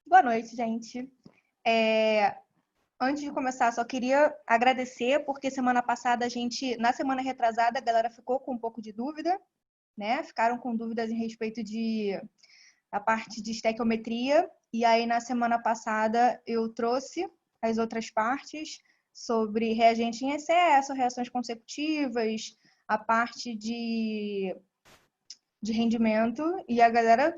Boa noite, gente. Antes de começar, só queria agradecer, porque semana passada na semana retrasada, a galera ficou com um pouco de dúvida, né? Ficaram com dúvidas em respeito da parte de estequiometria. E aí, na semana passada, eu trouxe as outras partes sobre reagente em excesso, reações consecutivas, a parte de rendimento. E a galera,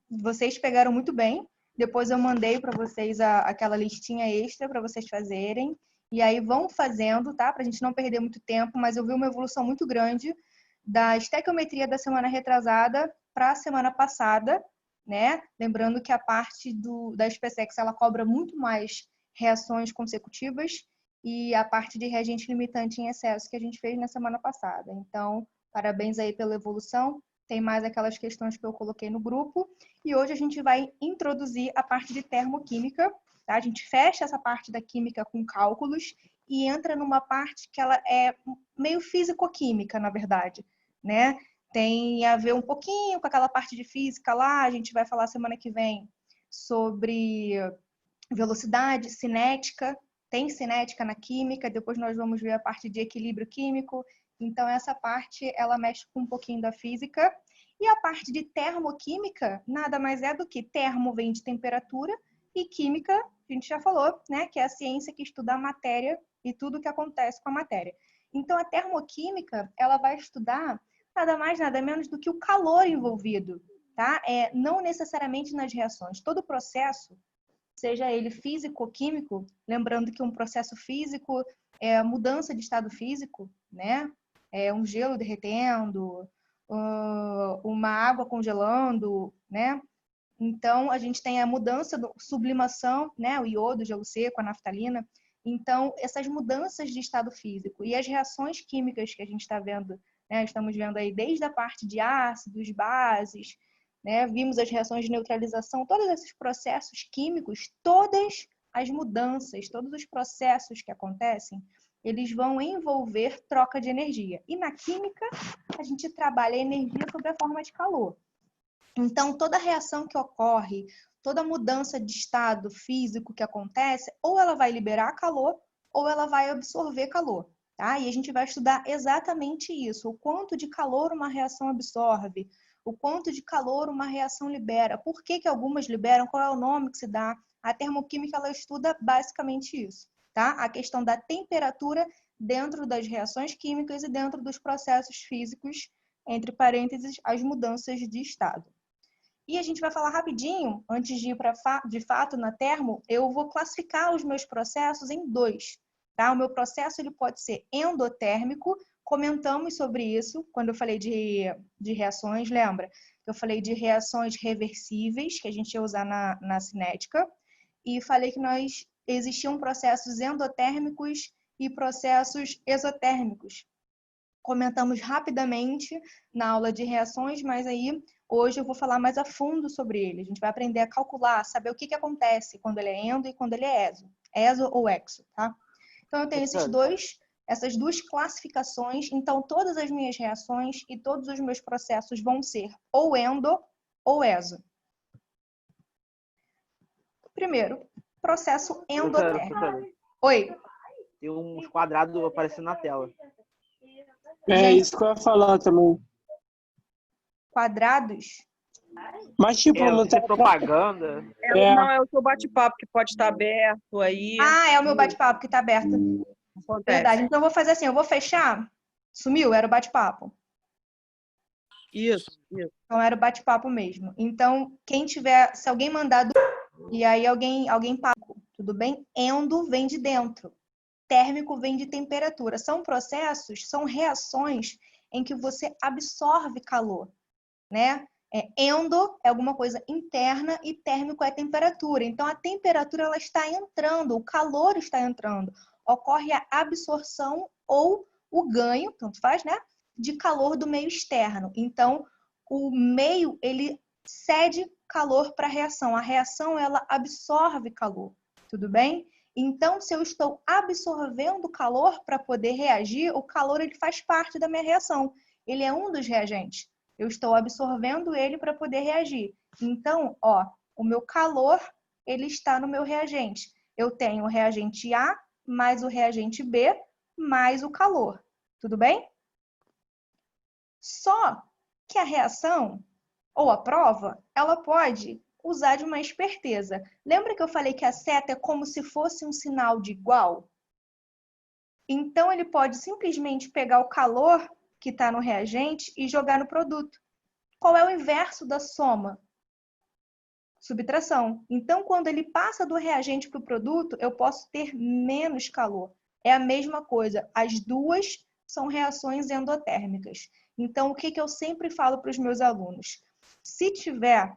vocês pegaram muito bem. Depois eu mandei para vocês aquela listinha extra para vocês fazerem. E aí vão fazendo, tá? Para a gente não perder muito tempo, mas eu vi uma evolução muito grande da estequiometria da semana retrasada para a semana passada, né? Lembrando que a parte da SpaceX, ela cobra muito mais reações consecutivas e a parte de reagente limitante em excesso que a gente fez na semana passada. Então, parabéns aí pela evolução. Tem mais aquelas questões que eu coloquei no grupo. E hoje a gente vai introduzir a parte de termoquímica, tá? A gente fecha essa parte da química com cálculos e entra numa parte que ela é meio físico-química, na verdade, né? Tem a ver um pouquinho com aquela parte de física lá. A gente vai falar semana que vem sobre velocidade, cinética. Tem cinética na química. Depois nós vamos ver a parte de equilíbrio químico. Então, essa parte, ela mexe com um pouquinho da física. E a parte de termoquímica, nada mais é do que termo vem de temperatura e química, a gente já falou, né? Que é a ciência que estuda a matéria e tudo o que acontece com a matéria. Então, a termoquímica, ela vai estudar nada mais, nada menos do que o calor envolvido, tá? Não necessariamente nas reações. Todo processo, seja ele físico ou químico, lembrando que um processo físico é a mudança de estado físico, né? É um gelo derretendo, uma água congelando, né? Então, a gente tem a mudança, sublimação, né? O iodo, o gelo seco, a naftalina. Então, essas mudanças de estado físico e as reações químicas que a gente está vendo, né? Estamos vendo aí desde a parte de ácidos, bases, né? Vimos as reações de neutralização, todos esses processos químicos, todas as mudanças, todos os processos que acontecem, eles vão envolver troca de energia. E na química, a gente trabalha a energia sob a forma de calor. Então, toda reação que ocorre, toda mudança de estado físico que acontece, ou ela vai liberar calor, ou ela vai absorver calor. Tá? E a gente vai estudar exatamente isso, o quanto de calor uma reação absorve, o quanto de calor uma reação libera, por que algumas liberam, qual é o nome que se dá. A termoquímica, ela estuda basicamente isso. Tá? A questão da temperatura dentro das reações químicas e dentro dos processos físicos, entre parênteses, as mudanças de estado. E a gente vai falar rapidinho, antes de ir de fato na termo, eu vou classificar os meus processos em dois. Tá? O meu processo ele pode ser endotérmico, comentamos sobre isso quando eu falei de reações, lembra? Eu falei de reações reversíveis, que a gente ia usar na cinética, e falei que existiam processos endotérmicos e processos exotérmicos. Comentamos rapidamente na aula de reações, mas aí hoje eu vou falar mais a fundo sobre ele. A gente vai aprender a calcular, saber o que acontece quando ele é endo e quando ele é exo ou exo, tá? Então eu tenho essas duas classificações, então todas as minhas reações e todos os meus processos vão ser ou endo ou exo. Primeiro, processo endotérmico. Oi. Tem uns quadrados aparecendo na tela. Gente, isso que eu ia falar também. Quadrados? Mas, tipo, não tem propaganda. Não, é o seu bate-papo que pode estar aberto aí. Ah, é o meu bate-papo que está aberto. Acontece. Verdade. Então eu vou fazer assim, eu vou fechar. Sumiu? Era o bate-papo. Isso. Então era o bate-papo mesmo. Então, quem tiver, se alguém mandar e aí alguém paga, tudo bem? Endo vem de dentro. Térmico vem de temperatura. São processos, são reações em que você absorve calor, né? Endo é alguma coisa interna e térmico é temperatura. Então, a temperatura ela está entrando, o calor está entrando. Ocorre a absorção ou o ganho, tanto faz, né? De calor do meio externo. Então, o meio, ele cede calor para a reação. A reação, ela absorve calor. Tudo bem? Então, se eu estou absorvendo calor para poder reagir, o calor ele faz parte da minha reação. Ele é um dos reagentes. Eu estou absorvendo ele para poder reagir. Então, ó, o meu calor, ele está no meu reagente. Eu tenho o reagente A mais o reagente B mais o calor. Tudo bem? Só que a reação ou a prova, ela pode usar de uma esperteza. Lembra que eu falei que a seta é como se fosse um sinal de igual? Então, ele pode simplesmente pegar o calor que está no reagente e jogar no produto. Qual é o inverso da soma? Subtração. Então, quando ele passa do reagente para o produto, eu posso ter menos calor. É a mesma coisa. As duas são reações endotérmicas. Então, o que eu sempre falo para os meus alunos? Se tiver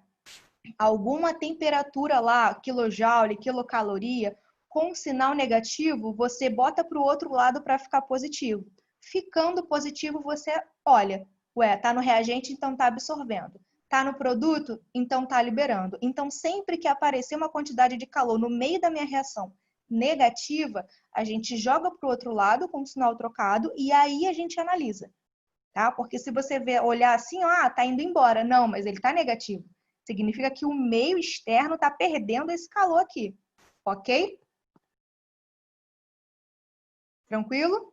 alguma temperatura lá, quilojoule, quilocaloria, com sinal negativo, você bota para o outro lado para ficar positivo. Ficando positivo, você olha, ué, tá no reagente, então tá absorvendo. Tá no produto, então tá liberando. Então, sempre que aparecer uma quantidade de calor no meio da minha reação negativa, a gente joga para o outro lado com o sinal trocado e aí a gente analisa. Tá? Porque se você olhar assim, tá indo embora. Não, mas ele tá negativo. Significa que o meio externo está perdendo esse calor aqui. Ok? Tranquilo?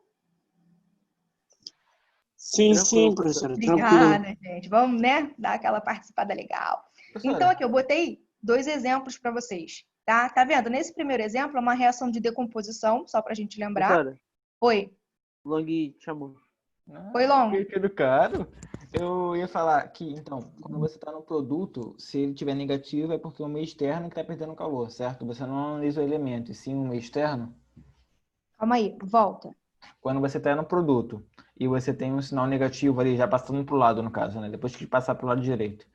Sim, Tranquilo, professora. Obrigada, Tranquilo. gente. Vamos, né? Dar aquela participada legal. Professora, Então, aqui, eu botei 2 exemplos para vocês. Tá vendo? Nesse primeiro exemplo, é uma reação de decomposição, só para a gente lembrar. Professora, Oi. Long te chamou. Oi, Long. que educado. Eu ia falar que, então, quando você está no produto, se ele tiver negativo, é porque o meio externo que está perdendo calor, certo? Você não analisa o elemento, e sim o meio externo. Calma aí, volta. Quando você está no produto e você tem um sinal negativo ali, já passando para o lado, no caso, né? Depois que passar para o lado direito.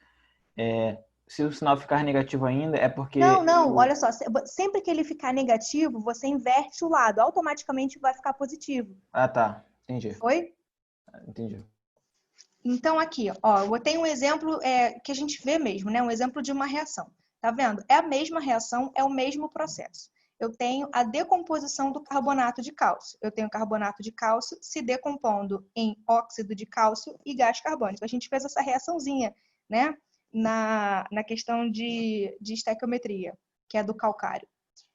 Se o sinal ficar negativo ainda, é porque... Não, olha só. Sempre que ele ficar negativo, você inverte o lado. Automaticamente vai ficar positivo. Ah, tá. Entendi. Oi? Entendi. Então, aqui, ó, eu botei um exemplo que a gente vê mesmo, né? Um exemplo de uma reação. Tá vendo? É a mesma reação, é o mesmo processo. Eu tenho a decomposição do carbonato de cálcio. Eu tenho carbonato de cálcio se decompondo em óxido de cálcio e gás carbônico. A gente fez essa reaçãozinha, né? Na questão de estequiometria, que é do calcário.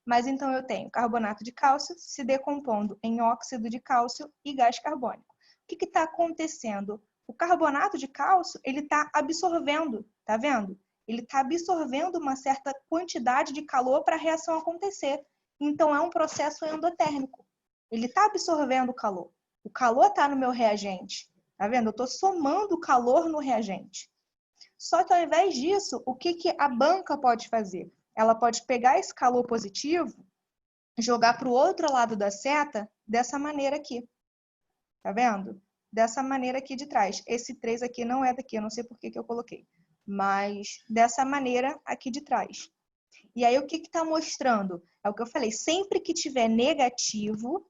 Mas então eu tenho carbonato de cálcio se decompondo em óxido de cálcio e gás carbônico. O que está acontecendo? O carbonato de cálcio, ele está absorvendo, tá vendo? Ele está absorvendo uma certa quantidade de calor para a reação acontecer. Então, é um processo endotérmico. Ele está absorvendo o calor. O calor está no meu reagente. Tá vendo? Eu estou somando o calor no reagente. Só que, ao invés disso, o que a banca pode fazer? Ela pode pegar esse calor positivo, jogar para o outro lado da seta dessa maneira aqui. Tá vendo? Dessa maneira aqui de trás. Esse 3 aqui não é daqui, eu não sei por que eu coloquei. Mas dessa maneira aqui de trás. E aí o que está mostrando? É o que eu falei, sempre que tiver negativo,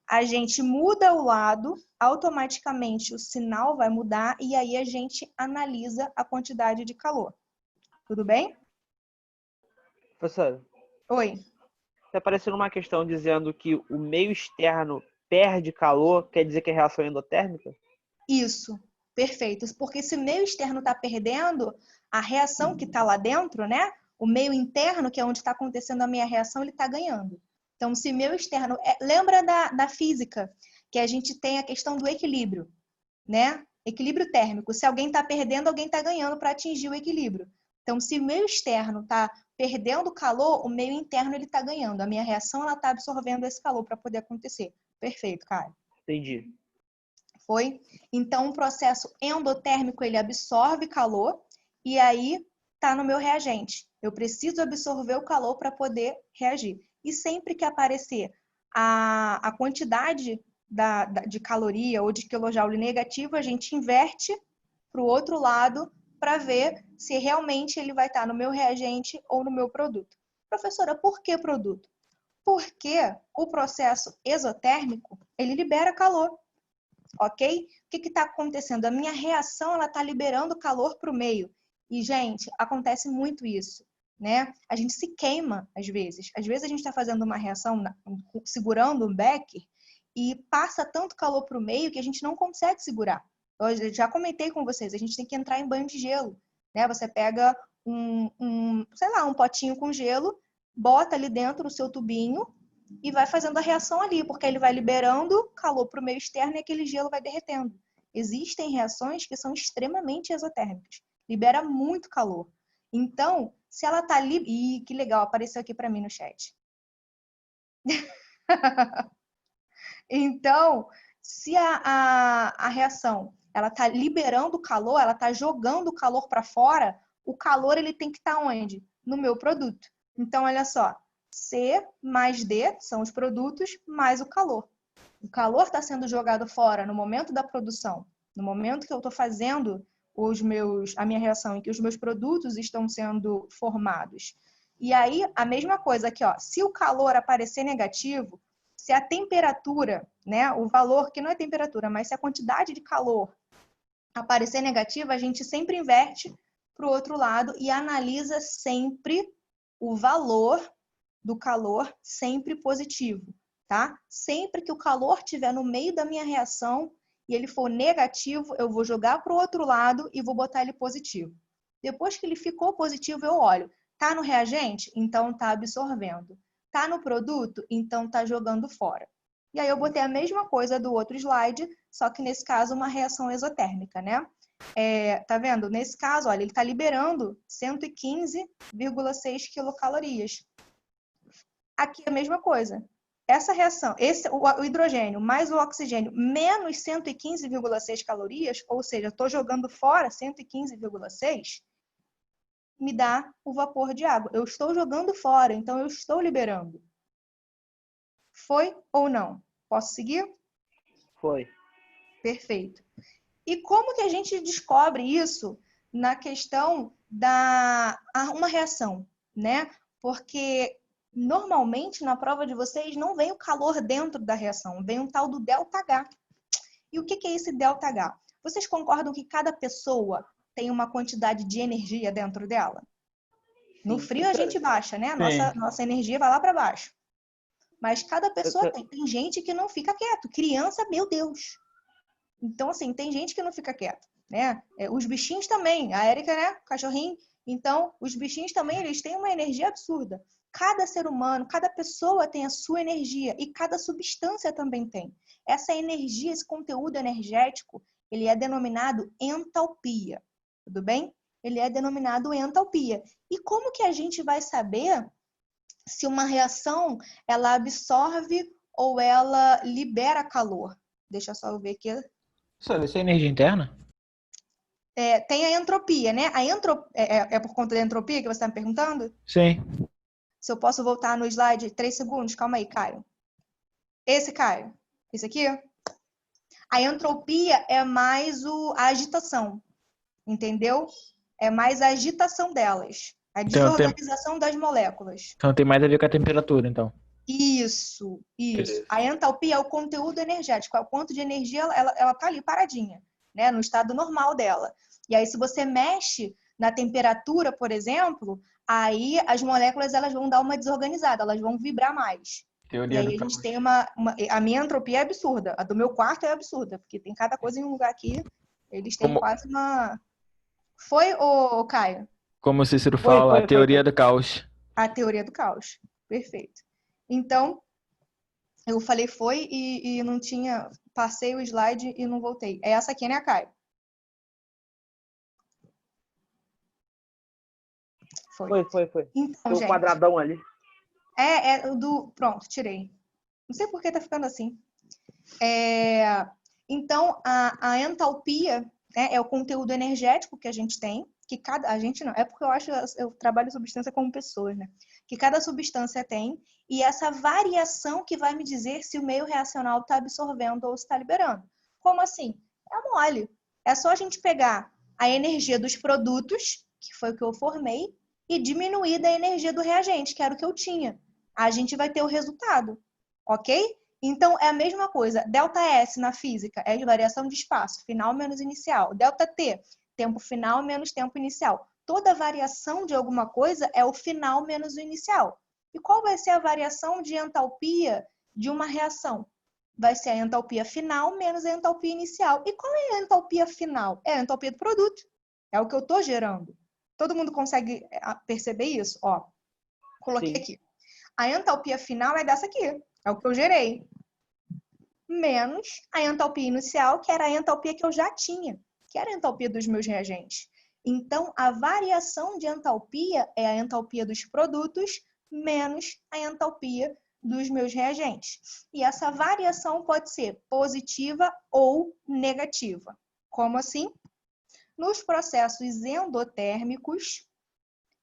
a gente muda o lado, automaticamente o sinal vai mudar e aí a gente analisa a quantidade de calor. Tudo bem? Professora, Oi. está aparecendo uma questão dizendo que o meio externo perde calor, quer dizer que é reação endotérmica? Isso, perfeito. Porque se o meio externo está perdendo, a reação que está lá dentro, né? O meio interno, que é onde está acontecendo a minha reação, ele está ganhando. Então, se o meio externo... Lembra da física, que a gente tem a questão do equilíbrio, né? Equilíbrio térmico. Se alguém está perdendo, alguém está ganhando para atingir o equilíbrio. Então, se o meio externo está perdendo calor, o meio interno ele está ganhando. A minha reação ela está absorvendo esse calor para poder acontecer. Perfeito, Caio. Entendi. Foi? Então, o processo endotérmico, ele absorve calor e aí está no meu reagente. Eu preciso absorver o calor para poder reagir. E sempre que aparecer a quantidade de caloria ou de quilojoule negativo, a gente inverte para o outro lado para ver se realmente ele vai estar no meu reagente ou no meu produto. Professora, por que produto? Porque o processo exotérmico, ele libera calor. Ok? O que está acontecendo? A minha reação ela está liberando calor para o meio. E, gente, acontece muito isso, né? A gente se queima às vezes. Às vezes a gente está fazendo uma reação, segurando um becker, e passa tanto calor para o meio que a gente não consegue segurar. Eu já comentei com vocês, a gente tem que entrar em banho de gelo, né? Você pega sei lá, um potinho com gelo, bota ali dentro o seu tubinho e vai fazendo a reação ali, porque ele vai liberando calor para o meio externo e aquele gelo vai derretendo. Existem reações que são extremamente exotérmicas, libera muito calor. Então, se ela tá ali... Ih, que legal, apareceu aqui para mim no chat. Então, se a reação ela tá liberando calor, ela tá jogando o calor para fora, o calor ele tem que estar onde? No meu produto. Então, olha só, C mais D são os produtos mais o calor. O calor está sendo jogado fora no momento da produção, no momento que eu estou fazendo a minha reação, em que os meus produtos estão sendo formados. E aí, a mesma coisa aqui, ó, se o calor aparecer negativo, se a temperatura, né, o valor, que não é temperatura, mas se a quantidade de calor aparecer negativa, a gente sempre inverte para o outro lado e analisa sempre o valor do calor sempre positivo, tá? Sempre que o calor estiver no meio da minha reação e ele for negativo, eu vou jogar para o outro lado e vou botar ele positivo. Depois que ele ficou positivo, eu olho. Tá no reagente? Então tá absorvendo. Tá no produto? Então tá jogando fora. E aí eu botei a mesma coisa do outro slide, só que nesse caso uma reação exotérmica, né? Tá vendo? Nesse caso, olha, ele está liberando 115,6 quilocalorias. Aqui é a mesma coisa. Essa reação, o hidrogênio mais o oxigênio menos 115,6 calorias, ou seja, estou jogando fora 115,6, me dá o vapor de água. Eu estou jogando fora, então eu estou liberando. Foi ou não? Posso seguir? Foi. Perfeito. E como que a gente descobre isso na questão da uma reação, né? Porque normalmente na prova de vocês não vem o calor dentro da reação, vem um tal do ΔH. E o que é esse ΔH? Vocês concordam que cada pessoa tem uma quantidade de energia dentro dela? No frio a gente baixa, né? Nossa energia vai lá para baixo. Mas cada pessoa tem. Tem gente que não fica quieto. Criança, meu Deus. Então, assim, tem gente que não fica quieto, né? Os bichinhos também. A Érica, né? Cachorrinho. Então, os bichinhos também, eles têm uma energia absurda. Cada ser humano, cada pessoa tem a sua energia e cada substância também tem. Essa energia, esse conteúdo energético, ele é denominado entalpia. Tudo bem? Ele é denominado entalpia. E como que a gente vai saber se uma reação ela absorve ou ela libera calor? Deixa só eu ver aqui. Isso é energia interna? Tem a entropia, né? É por conta da entropia que você está me perguntando? Sim. Se eu posso voltar no slide 3 segundos? Calma aí, Caio. Esse, Caio. Esse aqui? A entropia é mais a agitação. Entendeu? É mais a agitação delas. A desorganização das moléculas. Então tem mais a ver com a temperatura, então. Isso. Beleza. A entalpia é o conteúdo energético, é o quanto de energia ela tá ali paradinha, né, no estado normal dela. E aí se você mexe na temperatura, por exemplo, aí as moléculas elas vão dar uma desorganizada, elas vão vibrar mais. Teoria e aí a gente tem a minha entropia é absurda, a do meu quarto é absurda, porque tem cada coisa em um lugar aqui, eles têm quase uma... Foi, ô Caio? Como o Cícero fala, a teoria do caos. A teoria do caos, perfeito. Então, eu falei foi e não tinha... Passei o slide e não voltei. É essa aqui, né, Caio? Foi. Então, tem um gente... quadradão ali. Pronto, tirei. Não sei por que tá ficando assim. Então, a entalpia, né, é o conteúdo energético que a gente tem, que a gente não, é porque eu trabalho substância como pessoas, né? Que cada substância tem, e essa variação que vai me dizer se o meio reacional está absorvendo ou está liberando. Como assim? É mole. É só a gente pegar a energia dos produtos, que foi o que eu formei, e diminuir da energia do reagente, que era o que eu tinha. A gente vai ter o resultado, ok? Então, é a mesma coisa. ΔS na física é de variação de espaço, final menos inicial. ΔT, tempo final menos tempo inicial. Toda variação de alguma coisa é o final menos o inicial. E qual vai ser a variação de entalpia de uma reação? Vai ser a entalpia final menos a entalpia inicial. E qual é a entalpia final? É a entalpia do produto. É o que eu estou gerando. Todo mundo consegue perceber isso? Ó, coloquei Sim. aqui. A entalpia final é dessa aqui, é o que eu gerei. Menos a entalpia inicial, que era a entalpia que eu já tinha, que era a entalpia dos meus reagentes. Então, a variação de entalpia é a entalpia dos produtos menos a entalpia dos meus reagentes. E essa variação pode ser positiva ou negativa. Como assim? Nos processos endotérmicos,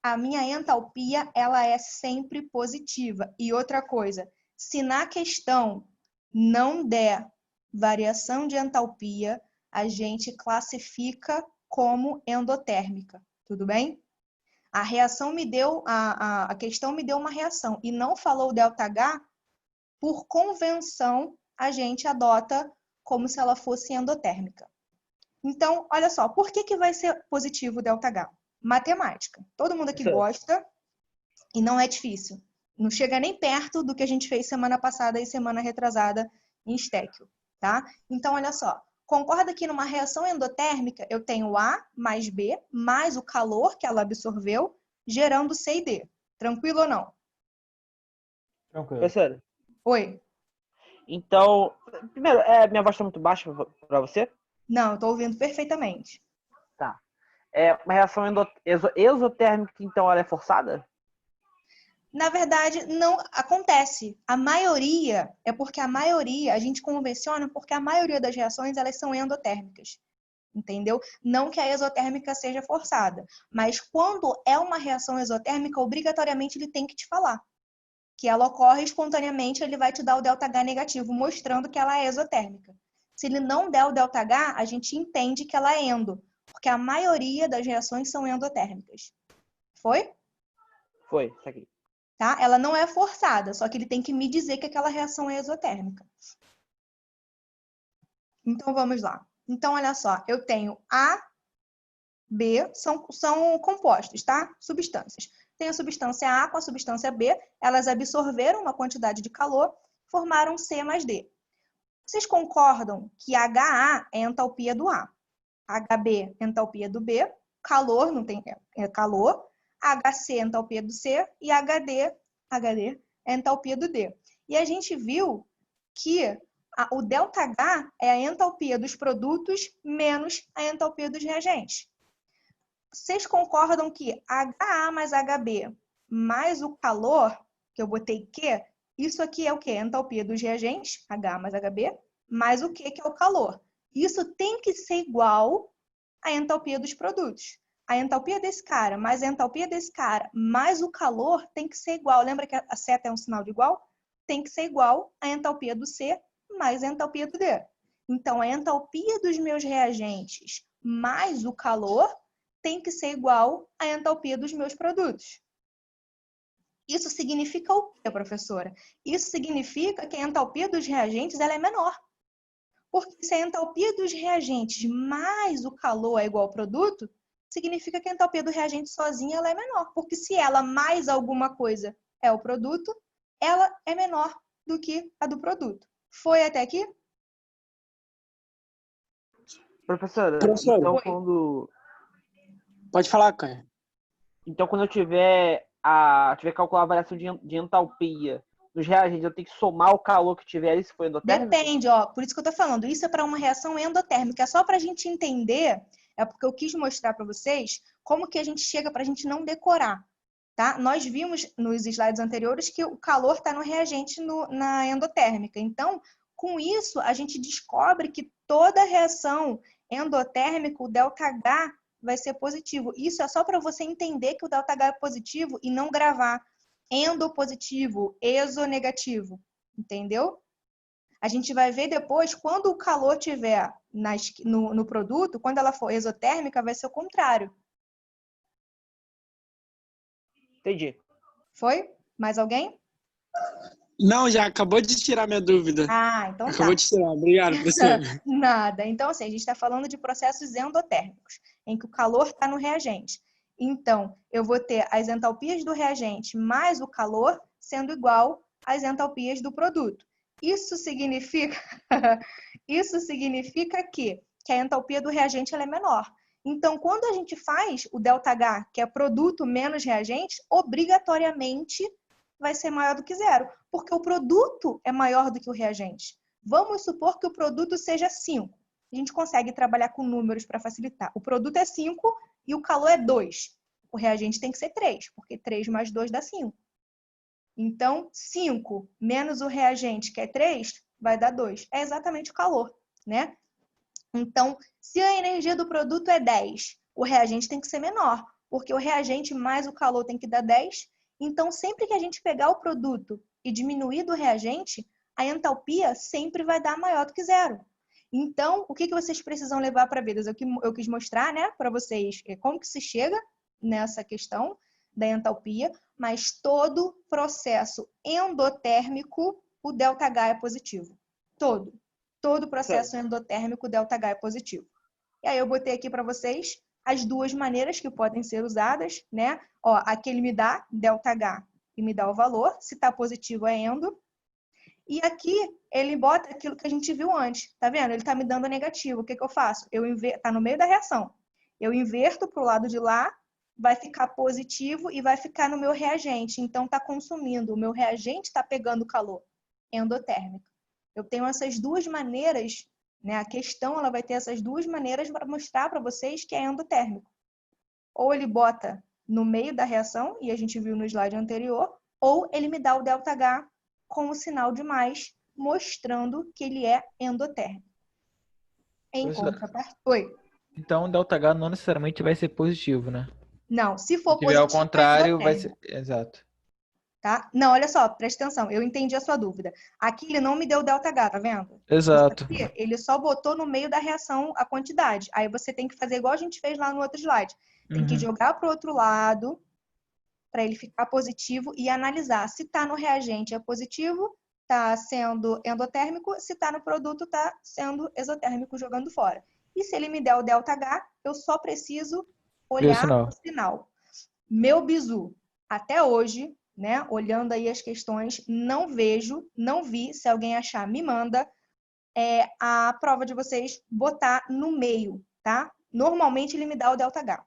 a minha entalpia ela é sempre positiva. E outra coisa, se na questão não der variação de entalpia, a gente classifica como endotérmica. Tudo bem? A reação me deu, a questão me deu uma reação e não falou ΔH, por convenção, a gente adota como se ela fosse endotérmica. Então, olha só, por que vai ser positivo o ΔH? Matemática. Todo mundo aqui gosta e não é difícil. Não chega nem perto do que a gente fez semana passada e semana retrasada em estéquio, tá? Então, olha só. Concorda que numa reação endotérmica eu tenho A mais B mais o calor que ela absorveu, gerando C e D. Tranquilo ou não? Tranquilo. Professora, Oi? então, primeiro, minha voz está muito baixa para você? Não, eu tô ouvindo perfeitamente. Tá. Uma reação exotérmica, então, ela é forçada? Na verdade, não acontece. A maioria é porque a gente convenciona porque a maioria das reações elas são endotérmicas. Entendeu? Não que a exotérmica seja forçada, mas quando é uma reação exotérmica, obrigatoriamente ele tem que te falar que ela ocorre espontaneamente, ele vai te dar o ΔH negativo, mostrando que ela é exotérmica. Se ele não der o ΔH, a gente entende que ela é endo, porque a maioria das reações são endotérmicas. Foi? Foi, isso aqui. Tá? Ela não é forçada, só que ele tem que me dizer que aquela reação é exotérmica. Então, vamos lá. Então, olha só, eu tenho A, B, são compostos, tá? Substâncias. Tem a substância A com a substância B, elas absorveram uma quantidade de calor, formaram C mais D. Vocês concordam que HA é a entalpia do A, HB é a entalpia do B, calor, não tem, é calor, HC é a entalpia do C e HD é a entalpia do D. E a gente viu que o ΔH é a entalpia dos produtos menos a entalpia dos reagentes. Vocês concordam que HA mais HB mais o calor, que eu botei Q, isso aqui é o quê? A entalpia dos reagentes, HA mais HB, mais o Q, que é o calor. Isso tem que ser igual à entalpia dos produtos. A entalpia desse cara mais a entalpia desse cara mais o calor tem que ser igual. Lembra que a seta é um sinal de igual? Tem que ser igual à entalpia do C mais a entalpia do D. Então, a entalpia dos meus reagentes mais o calor tem que ser igual à entalpia dos meus produtos. Isso significa o quê, professora? Isso significa que a entalpia dos reagentes ela é menor. Porque se a entalpia dos reagentes mais o calor é igual ao produto, significa que a entalpia do reagente sozinha ela é menor. Porque se ela mais alguma coisa é o produto, ela é menor do que a do produto. Foi até aqui? Professora, Professora. então Oi. Pode falar, Caio. então quando eu tiver que calcular a variação de entalpia dos reagentes, eu tenho que somar o calor que tiver ali, se for endotérmico? Depende, ó. Por isso que eu tô falando. Isso é para uma reação endotérmica. É só para a gente entender, é porque eu quis mostrar para vocês como que a gente chega para a gente não decorar, tá? Nós vimos nos slides anteriores que o calor está no reagente na endotérmica. Então, com isso, a gente descobre que toda reação endotérmica, o ΔH vai ser positivo. Isso é só para você entender que o ΔH é positivo e não gravar endopositivo, exonegativo. Entendeu? A gente vai ver depois, quando o calor tiver no produto, quando ela for exotérmica, vai ser o contrário. Entendi. Foi? Mais alguém? Não, já acabou de tirar minha dúvida. Ah, então tá. Acabou de tirar. Obrigado, professor. Nada. Então, assim, a gente está falando de processos endotérmicos, em que o calor está no reagente. Então, eu vou ter as entalpias do reagente mais o calor sendo igual às entalpias do produto. Isso significa que a entalpia do reagente ela é menor. Então, quando a gente faz o ΔH, que é produto menos reagente, obrigatoriamente vai ser maior do que zero, porque o produto é maior do que o reagente. Vamos supor que o produto seja 5. A gente consegue trabalhar com números para facilitar. O produto é 5 e o calor é 2. O reagente tem que ser 3, porque 3 mais 2 dá 5. Então, 5 menos o reagente, que é 3, vai dar 2. É exatamente o calor, né? Então, se a energia do produto é 10, o reagente tem que ser menor, porque o reagente mais o calor tem que dar 10. Então, sempre que a gente pegar o produto e diminuir do reagente, a entalpia sempre vai dar maior do que zero. Então, o que vocês precisam levar para a vida? Eu quis mostrar, né, para vocês como que se chega nessa questão da entalpia, mas todo processo endotérmico, o ΔH é positivo. Todo processo endotérmico, ΔH é positivo. E aí eu botei aqui para vocês as duas maneiras que podem ser usadas, né? Ó, aqui ele me dá ΔH e me dá o valor. Se está positivo é endo. E aqui ele bota aquilo que a gente viu antes. Tá vendo? Ele está me dando negativo. O que eu faço? Tá no meio da reação. Eu inverto para o lado de lá, vai ficar positivo e vai ficar no meu reagente. Então está consumindo. O meu reagente está pegando calor endotérmico. Eu tenho essas duas maneiras, né? A questão ela vai ter essas duas maneiras para mostrar para vocês que é endotérmico. Ou ele bota no meio da reação, e a gente viu no slide anterior, ou ele me dá o ΔH com o sinal de mais, mostrando que ele é endotérmico. Em contrapartida. Oi. Então, o ΔH não necessariamente vai ser positivo, né? Não, se for Se tiver ao positivo, contrário, é vai endotérmico. ser. Exato. Tá? Não, olha só, presta atenção, eu entendi a sua dúvida. Aqui ele não me deu ΔH, tá vendo? Exato. Aqui, ele só botou no meio da reação a quantidade. Aí você tem que fazer igual a gente fez lá no outro slide. Tem que jogar para o outro lado, para ele ficar positivo e analisar. Se está no reagente é positivo, está sendo endotérmico. Se está no produto, está sendo exotérmico, jogando fora. E se ele me der o ΔH, eu só preciso olhar o sinal. Meu bizu, até hoje, né, olhando aí as questões, não vi, se alguém achar, me manda, a prova de vocês botar no meio, tá? Normalmente ele me dá o ΔH.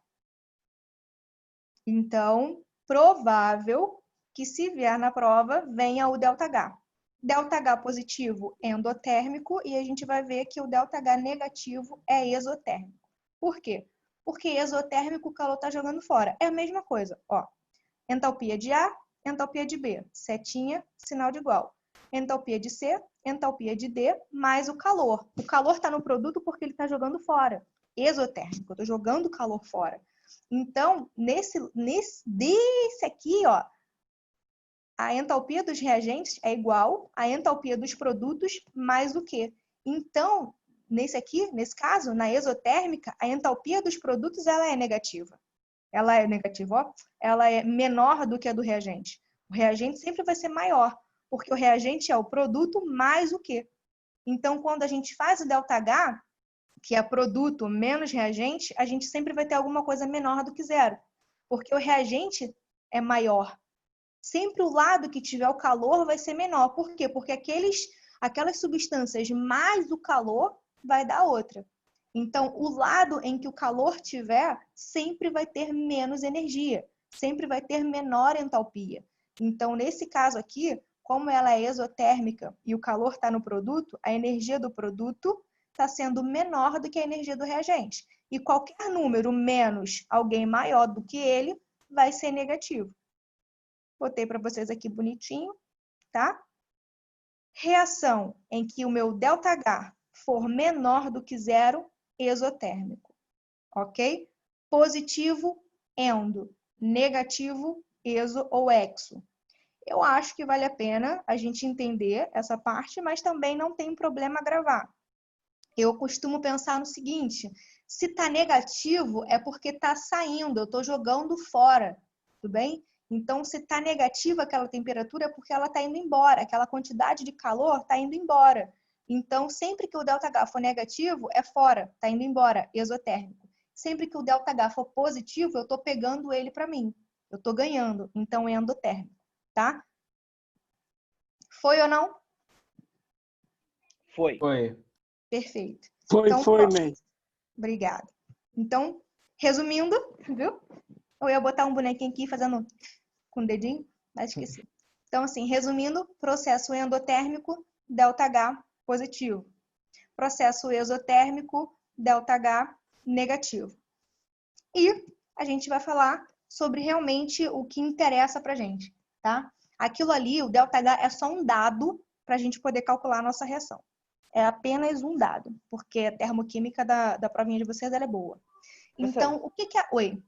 Então, provável que se vier na prova, venha o ΔH. ΔH positivo é endotérmico e a gente vai ver que o ΔH negativo é exotérmico. Por quê? Porque exotérmico o calor está jogando fora. É a mesma coisa, ó. Entalpia de A, entalpia de B. Setinha, sinal de igual. Entalpia de C, entalpia de D, mais o calor. O calor está no produto porque ele está jogando fora. Exotérmico, eu estou jogando calor fora. Então, desse aqui, ó, a entalpia dos reagentes é igual à entalpia dos produtos mais o quê? Então, nesse caso, na exotérmica, a entalpia dos produtos ela é negativa. Ela é negativa, ó, ela é menor do que a do reagente. O reagente sempre vai ser maior, porque o reagente é o produto mais o quê? Então, quando a gente faz o ΔH, que é produto menos reagente, a gente sempre vai ter alguma coisa menor do que zero, porque o reagente é maior. Sempre o lado que tiver o calor vai ser menor. Por quê? Porque aquelas substâncias mais o calor vai dar outra. Então, o lado em que o calor tiver sempre vai ter menos energia, sempre vai ter menor entalpia. Então, nesse caso aqui, como ela é exotérmica e o calor está no produto, a energia do produto está sendo menor do que a energia do reagente. E qualquer número menos alguém maior do que ele vai ser negativo. Botei para vocês aqui bonitinho, tá? Reação em que o meu ΔH for menor do que zero, exotérmico, ok? Positivo, endo. Negativo, exo ou exo. Eu acho que vale a pena a gente entender essa parte, mas também não tem problema gravar. Eu costumo pensar no seguinte, se está negativo é porque está saindo, eu estou jogando fora, tudo bem? Então, se está negativa aquela temperatura é porque ela está indo embora, aquela quantidade de calor está indo embora. Então, sempre que o ΔH for negativo, é fora, está indo embora, exotérmico. Sempre que o ΔH for positivo, eu estou pegando ele para mim, eu estou ganhando, então é endotérmico, tá? Foi ou não? Foi. Foi. Perfeito. Foi, Então, Ney. Obrigada. Então, Resumindo, viu? Eu ia botar um bonequinho aqui fazendo com o dedinho, mas esqueci. Então, assim, resumindo, processo endotérmico, ΔH positivo. Processo exotérmico, ΔH negativo. E a gente vai falar sobre realmente o que interessa pra gente, tá? Aquilo ali, o ΔH, é só um dado para a gente poder calcular a nossa reação. É apenas um dado, porque a termoquímica da provinha de vocês ela é boa. Então, o que é... Oi?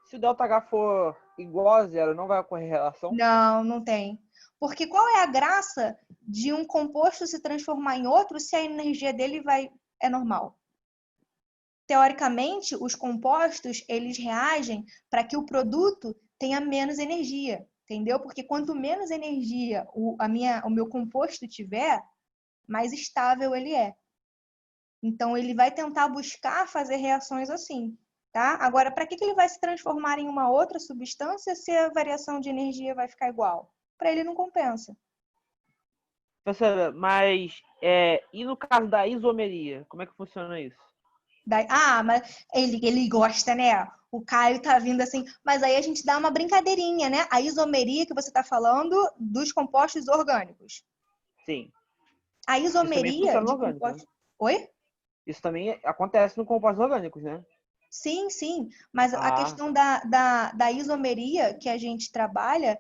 Se o ΔH for igual a zero, não vai ocorrer relação? Não, não tem. Porque qual é a graça de um composto se transformar em outro se a energia dele é normal? Teoricamente, os compostos, eles reagem para que o produto tenha menos energia, entendeu? Porque quanto menos energia o meu composto tiver, mais estável ele é. Então, ele vai tentar buscar fazer reações assim, tá? Agora, para que ele vai se transformar em uma outra substância se a variação de energia vai ficar igual? Para ele não compensa. Professora, mas e no caso da isomeria, como é que funciona isso? Mas ele gosta, né? O Caio tá vindo assim, mas aí a gente dá uma brincadeirinha, né? A isomeria que você tá falando dos compostos orgânicos. Sim. A Isso também isomeria funciona no de orgânico, compostos... né? Oi? Isso também acontece no compostos orgânicos, né? Sim, sim. Mas a questão da isomeria que a gente trabalha,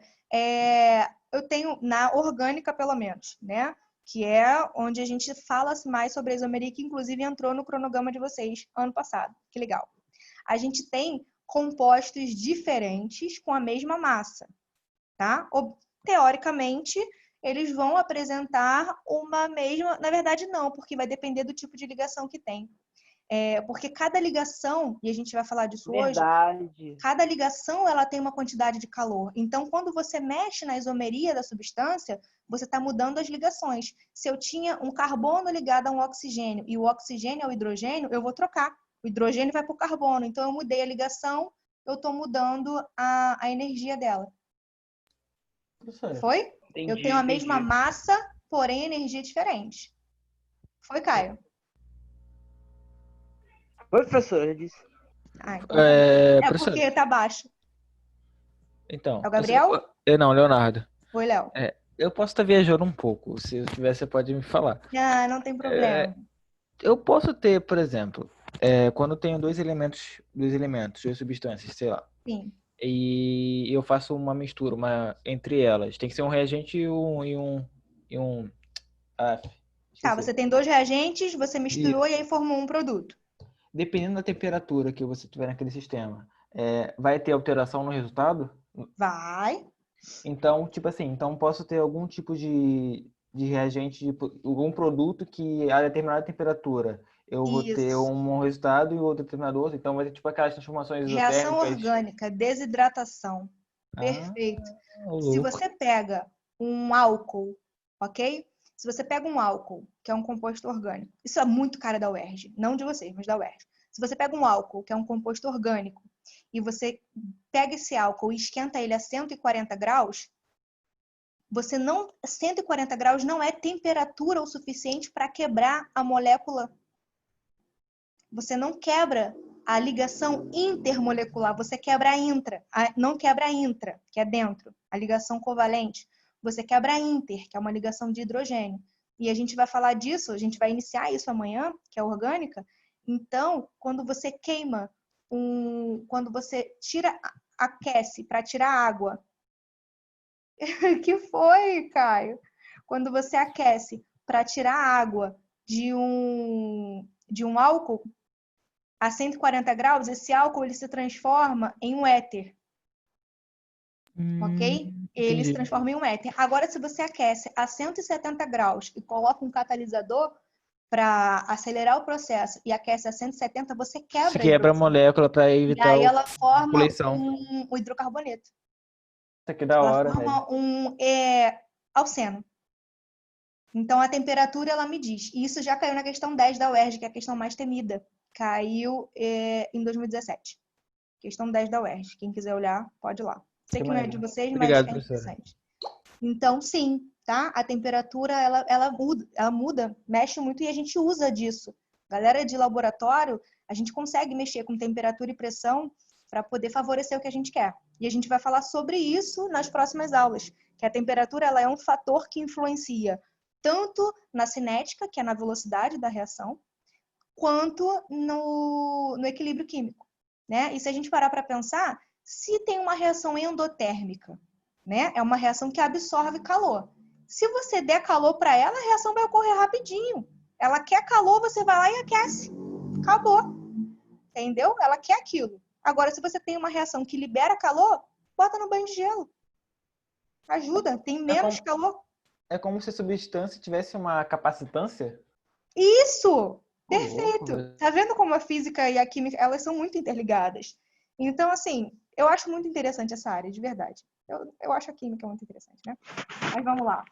eu tenho na orgânica, pelo menos, né? Que é onde a gente fala mais sobre a isomeria, que inclusive entrou no cronograma de vocês ano passado. Que legal. A gente tem compostos diferentes com a mesma massa, tá? Teoricamente, eles vão apresentar uma mesma... Na verdade, não, porque vai depender do tipo de ligação que tem. Porque cada ligação, e a gente vai falar disso hoje, Verdade. cada ligação ela tem uma quantidade de calor. Então, quando você mexe na isomeria da substância, você está mudando as ligações. Se eu tinha um carbono ligado a um oxigênio e o oxigênio ao hidrogênio, eu vou trocar. O hidrogênio vai para o carbono. Então, eu mudei a ligação, eu estou mudando a energia dela. Professora, Foi? Entendi, Eu tenho a mesma entendi. massa, porém energia diferente. Foi, Caio? Oi, professora, já disse. Então tá. É Professor, porque tá baixo. então, É o Gabriel? não, Leonardo. Oi, Léo. Eu posso estar viajando um pouco. Se eu tiver, você pode me falar. Não tem problema. Eu posso ter, por exemplo, quando eu tenho dois elementos, duas substâncias, sei lá, Sim. e eu faço uma mistura, entre elas. Tem que ser um reagente e um. Tá, Esqueci. você tem dois reagentes, você misturou Isso. e aí formou um produto. Dependendo da temperatura que você tiver naquele sistema, vai ter alteração no resultado? Vai. Então, tipo assim, então posso ter algum tipo de reagente, algum produto que a determinada temperatura eu vou ter Isso. um resultado e o outro determinado outro. Então vai ter tipo aquelas transformações Reação isotérmicas. orgânica, desidratação. Ah, Perfeito. Se louco. você pega um álcool, ok? Se você pega um álcool, que é um composto orgânico, isso é muito cara da UERJ, não de vocês, mas da UERJ. Se você pega um álcool, que é um composto orgânico, e você pega esse álcool e esquenta ele a 140 graus, 140 graus não é temperatura o suficiente para quebrar a molécula. Você não quebra a ligação intermolecular, você quebra a intra, não quebra a intra, que é dentro, a ligação covalente. Você quebra a inter, que é uma ligação de hidrogênio. E a gente vai falar disso, a gente vai iniciar isso amanhã, que é orgânica. Então, quando você queima, quando você aquece para tirar água. Que foi, Caio? Quando você aquece para tirar água de um álcool a 140 graus, esse álcool ele se transforma em um éter. Ok? Ele se Entendi. transforma em um éter. Agora, se você aquece a 170 graus e coloca um catalisador para acelerar o processo e aquece a 170, você Você quebra a quebra a hidroxila. molécula para E evitar aí ela forma poluição. um hidrocarboneto. isso aqui é da Ela hora, forma um alceno. Então, a temperatura, ela me diz. E isso já caiu na questão 10 da UERJ, que é a questão mais temida. Caiu em 2017. Questão 10 da UERJ. Quem quiser olhar, pode ir lá. Sei que não é de vocês, mas Obrigado, é professora. interessante. Então, sim, tá? A temperatura, ela muda, mexe muito e a gente usa disso. Galera de laboratório, A gente consegue mexer com temperatura e pressão para poder favorecer o que a gente quer. E a gente vai falar sobre isso nas próximas aulas, que a temperatura ela é um fator que influencia tanto na cinética, que é na velocidade da reação, quanto no equilíbrio químico, né? E se a gente parar para pensar, se tem uma reação endotérmica, né? É uma reação que absorve calor. Se você der calor para ela, a reação vai ocorrer rapidinho. Ela quer calor, você vai lá e aquece. Acabou. Entendeu? Ela quer aquilo. Agora, se você tem uma reação que libera calor, bota no banho de gelo. Ajuda, tem menos calor. É como se a substância tivesse uma capacitância? Isso! Pô, Perfeito! louco. Tá vendo como a física e a química, elas são muito interligadas? Então, assim, eu acho muito interessante essa área, de verdade. Eu acho a química muito interessante, né? Mas vamos lá.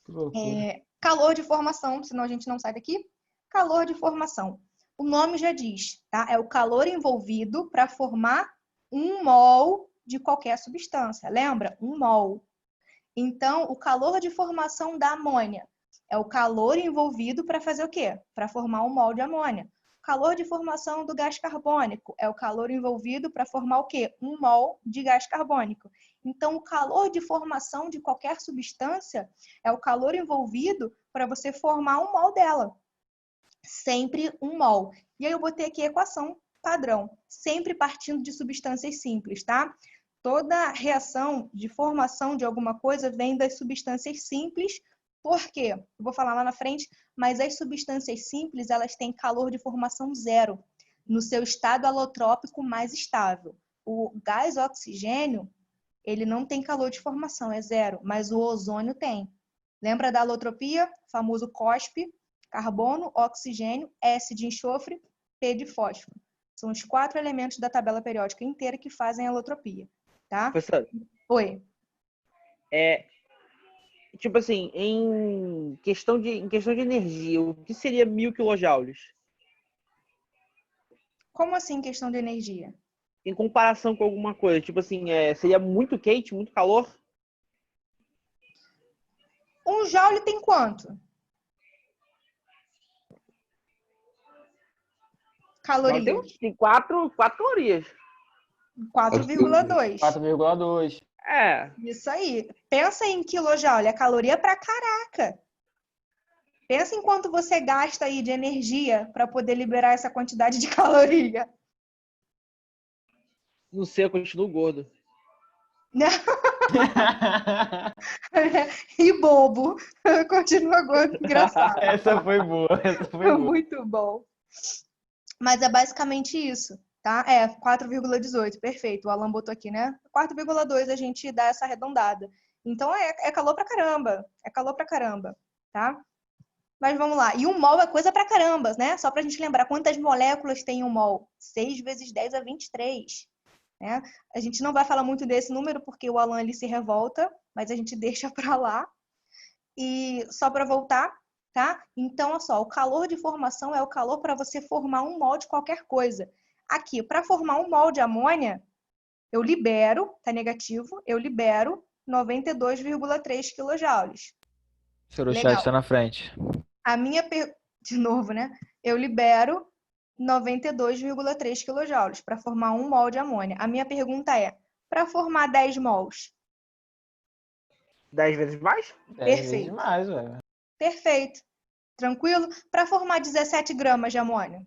Que loucura. Calor de formação, senão a gente não sai daqui. Calor de formação. O nome já diz, tá? É o calor envolvido para formar um mol de qualquer substância. Lembra? Um mol. Então, o calor de formação da amônia é o calor envolvido para fazer o quê? Para formar um mol de amônia. O calor de formação do gás carbônico é o calor envolvido para formar o quê? Um mol de gás carbônico. Então, o calor de formação de qualquer substância é o calor envolvido para você formar um mol dela. Sempre um mol. E aí eu botei aqui a equação padrão, sempre partindo de substâncias simples, tá? Toda reação de formação de alguma coisa vem das substâncias simples. Por quê? Eu vou falar lá na frente, mas as substâncias simples, elas têm calor de formação zero, no seu estado alotrópico mais estável. O gás oxigênio, ele não tem calor de formação, é zero, mas o ozônio tem. Lembra da alotropia? Famoso COSP, carbono, oxigênio, S de enxofre, P de fósforo. São os 4 elementos da tabela periódica inteira que fazem a alotropia, tá? Professor, Oi. tipo assim, em questão de energia, o que seria 1000 quilojoules? Como assim questão de energia? Em comparação com alguma coisa, tipo assim, seria muito quente, muito calor? Um joule tem quanto? Calorias. Tem 4 calorias. 4,2. 4,2. É. Isso aí. Pensa em quilojoule, é caloria pra caraca. Pensa em quanto você gasta aí de energia para poder liberar essa quantidade de caloria. Não sei, eu continuo gordo. E bobo. Continua gordo, engraçado. Essa foi boa. Essa foi boa. Muito bom. Mas é basicamente isso, tá? 4,18, perfeito. O Alan botou aqui, né? 4,2 a gente dá essa arredondada. Então é calor pra caramba. É calor pra caramba, tá? Mas vamos lá. E um mol é coisa pra caramba, né? Só pra gente lembrar quantas moléculas tem um mol. 6 vezes 10 é 23. Né? A gente não vai falar muito desse número porque o Alan ele se revolta, mas a gente deixa pra lá. E só pra voltar, tá? Então, olha só, o calor de formação é o calor para você formar um mol de qualquer coisa. Aqui, para formar um mol de amônia, eu libero, tá negativo, eu libero 92,3 quilojoules. Seu Legal. chat está na frente. A minha de novo, né? Eu libero 92,3 quilojoules para formar um mol de amônia. A minha pergunta é, para formar 10 mols? 10 vezes mais? 10 vezes Perfeito. mais, velho. Perfeito. Tranquilo? Para formar 17 gramas de amônia?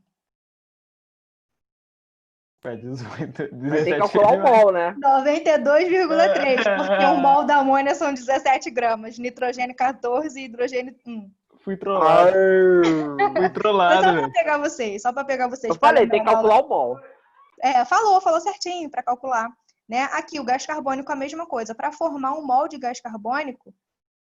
Pra 18, Vai ter que 17 calcular o vezes mais. mol, né? 92,3, porque um mol da amônia são 17 gramas, nitrogênio 14 e hidrogênio 1. Fui trollado. Fui Foi trollado, só para velho. pegar vocês, só para pegar vocês. Eu falei, tem que pra lembrar da aula. calcular o mol. Falou certinho para calcular. Né? Aqui, o gás carbônico é a mesma coisa. Para formar um mol de gás carbônico,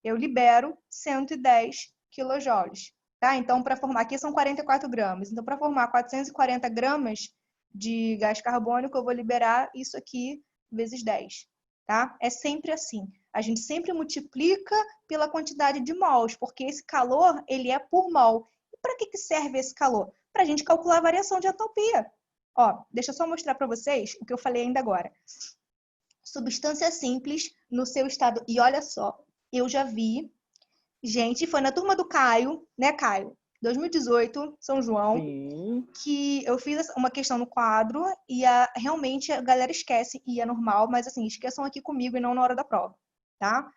eu libero 110 quilojoules. Tá? Então, para formar, aqui são 44 gramas. Então, para formar 440 gramas de gás carbônico, eu vou liberar isso aqui vezes 10. Tá? É sempre assim. A gente sempre multiplica pela quantidade de mols, porque esse calor, ele é por mol. E para que serve esse calor? Para a gente calcular a variação de entalpia. Ó, deixa eu só mostrar para vocês o que eu falei ainda agora. Substância simples no seu estado. E olha só, eu já vi, gente, foi na turma do Caio, né, Caio? 2018, São João, Sim. que eu fiz uma questão no quadro e realmente a galera esquece e é normal, mas assim, esqueçam aqui comigo e não na hora da prova, tá?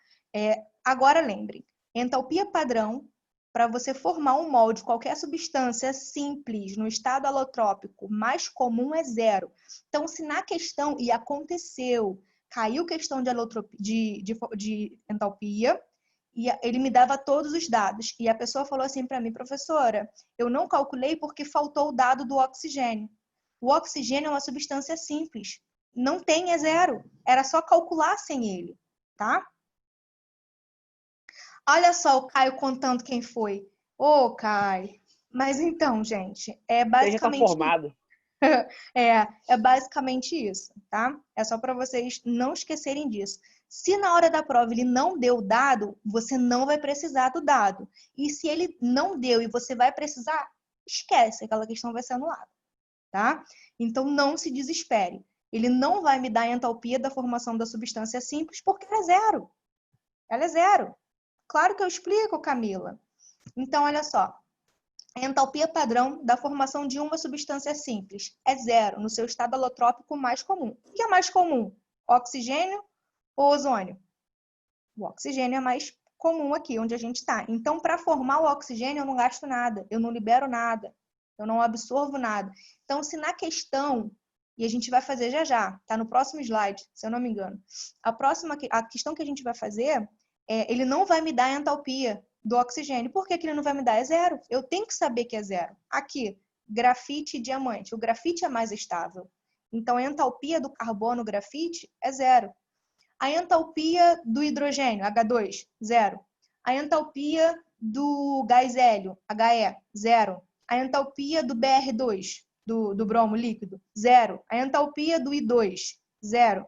Agora lembrem, entalpia padrão para você formar um molde, qualquer substância simples no estado alotrópico mais comum é 0. Então, se na questão, e aconteceu, caiu questão de entalpia, e ele me dava todos os dados. E a pessoa falou assim para mim, professora, eu não calculei porque faltou o dado do oxigênio. O oxigênio é uma substância simples. Não tem, é 0. Era só calcular sem ele, tá? Olha só o Caio contando quem foi. Ô, Caio. Mas então, gente, Você já tá basicamente formado. é basicamente isso, tá? É só para vocês não esquecerem disso. Se na hora da prova ele não deu o dado, você não vai precisar do dado. E se ele não deu e você vai precisar, esquece, aquela questão vai ser anulada, tá? Então não se desespere. Ele não vai me dar a entalpia da formação da substância simples porque ela é 0. Ela é 0. Claro que eu explico, Camila. Então, olha só. A entalpia padrão da formação de uma substância simples é 0 no seu estado alotrópico mais comum. O que é mais comum? Oxigênio ou ozônio? O oxigênio é mais comum aqui, onde a gente está. Então, para formar o oxigênio, eu não gasto nada, eu não libero nada, eu não absorvo nada. Então, se na questão, e a gente vai fazer já, tá no próximo slide, se eu não me engano, a questão que a gente vai fazer, ele não vai me dar a entalpia do oxigênio. Por que ele não vai me dar? É 0. Eu tenho que saber que é 0. Aqui, grafite e diamante. O grafite é mais estável. Então, a entalpia do carbono grafite é 0. A entalpia do hidrogênio, H2, 0. A entalpia do gás hélio, HE, 0. A entalpia do BR2, do bromo líquido, 0. A entalpia do I2, 0.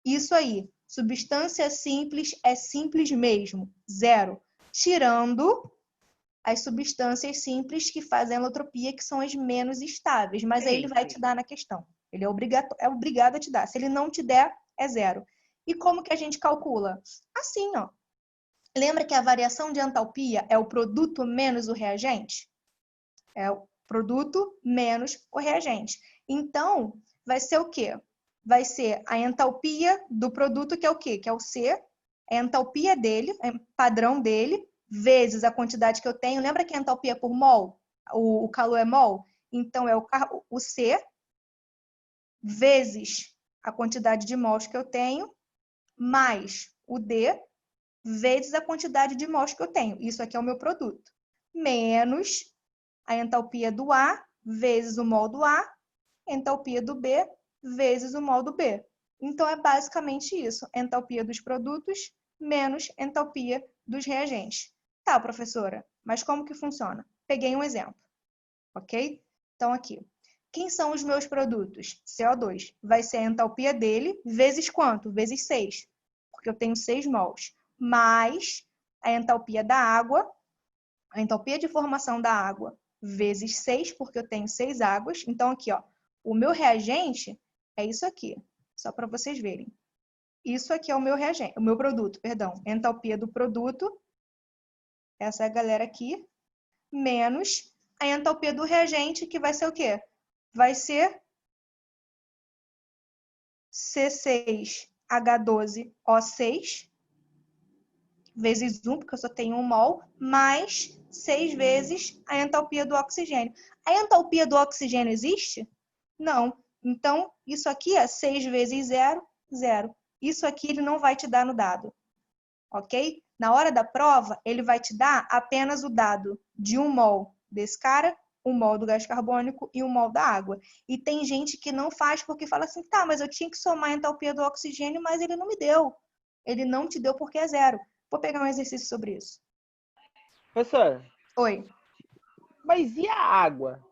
Isso aí. Substância simples é simples mesmo, 0. Tirando as substâncias simples que fazem alotropia, que são as menos estáveis. Mas aí ele vai te dar na questão. Ele é obrigado a te dar. Se ele não te der, é 0. E como que a gente calcula? Assim, ó. Lembra que a variação de entalpia é o produto menos o reagente? É o produto menos o reagente. Então, vai ser o quê? Vai ser a entalpia do produto, que é o quê? Que é o C, a entalpia dele, padrão dele, vezes a quantidade que eu tenho. Lembra que a entalpia é por mol? O calor é mol? Então, é o C, vezes a quantidade de mols que eu tenho, mais o D, vezes a quantidade de mols que eu tenho. Isso aqui é o meu produto. Menos a entalpia do A, vezes o mol do A, entalpia do B, vezes o mol do B. Então, é basicamente isso. Entalpia dos produtos menos entalpia dos reagentes. Tá, professora, mas como que funciona? Peguei um exemplo, ok? Então, aqui. Quem são os meus produtos? CO2. Vai ser a entalpia dele vezes quanto? Vezes 6. Porque eu tenho 6 mols. Mais a entalpia da água, a entalpia de formação da água, vezes 6, porque eu tenho 6 águas. Então, aqui, ó, o meu reagente é isso aqui, só para vocês verem. Isso aqui é o meu reagente, o meu produto, perdão. Entalpia do produto, essa é a galera aqui, menos a entalpia do reagente, que vai ser o quê? Vai ser C6H12O6, vezes 1, porque eu só tenho 1 mol, mais 6 vezes a entalpia do oxigênio. A entalpia do oxigênio existe? Não. Então, isso aqui é 6 vezes 0, 0. Isso aqui ele não vai te dar no dado, ok? Na hora da prova, ele vai te dar apenas o dado de 1 mol desse cara, 1 mol do gás carbônico e 1 mol da água. E tem gente que não faz porque fala assim, tá, mas eu tinha que somar a entalpia do oxigênio, mas ele não me deu. Ele não te deu porque é 0. Vou pegar um exercício sobre isso. Professora, Oi. mas e a água?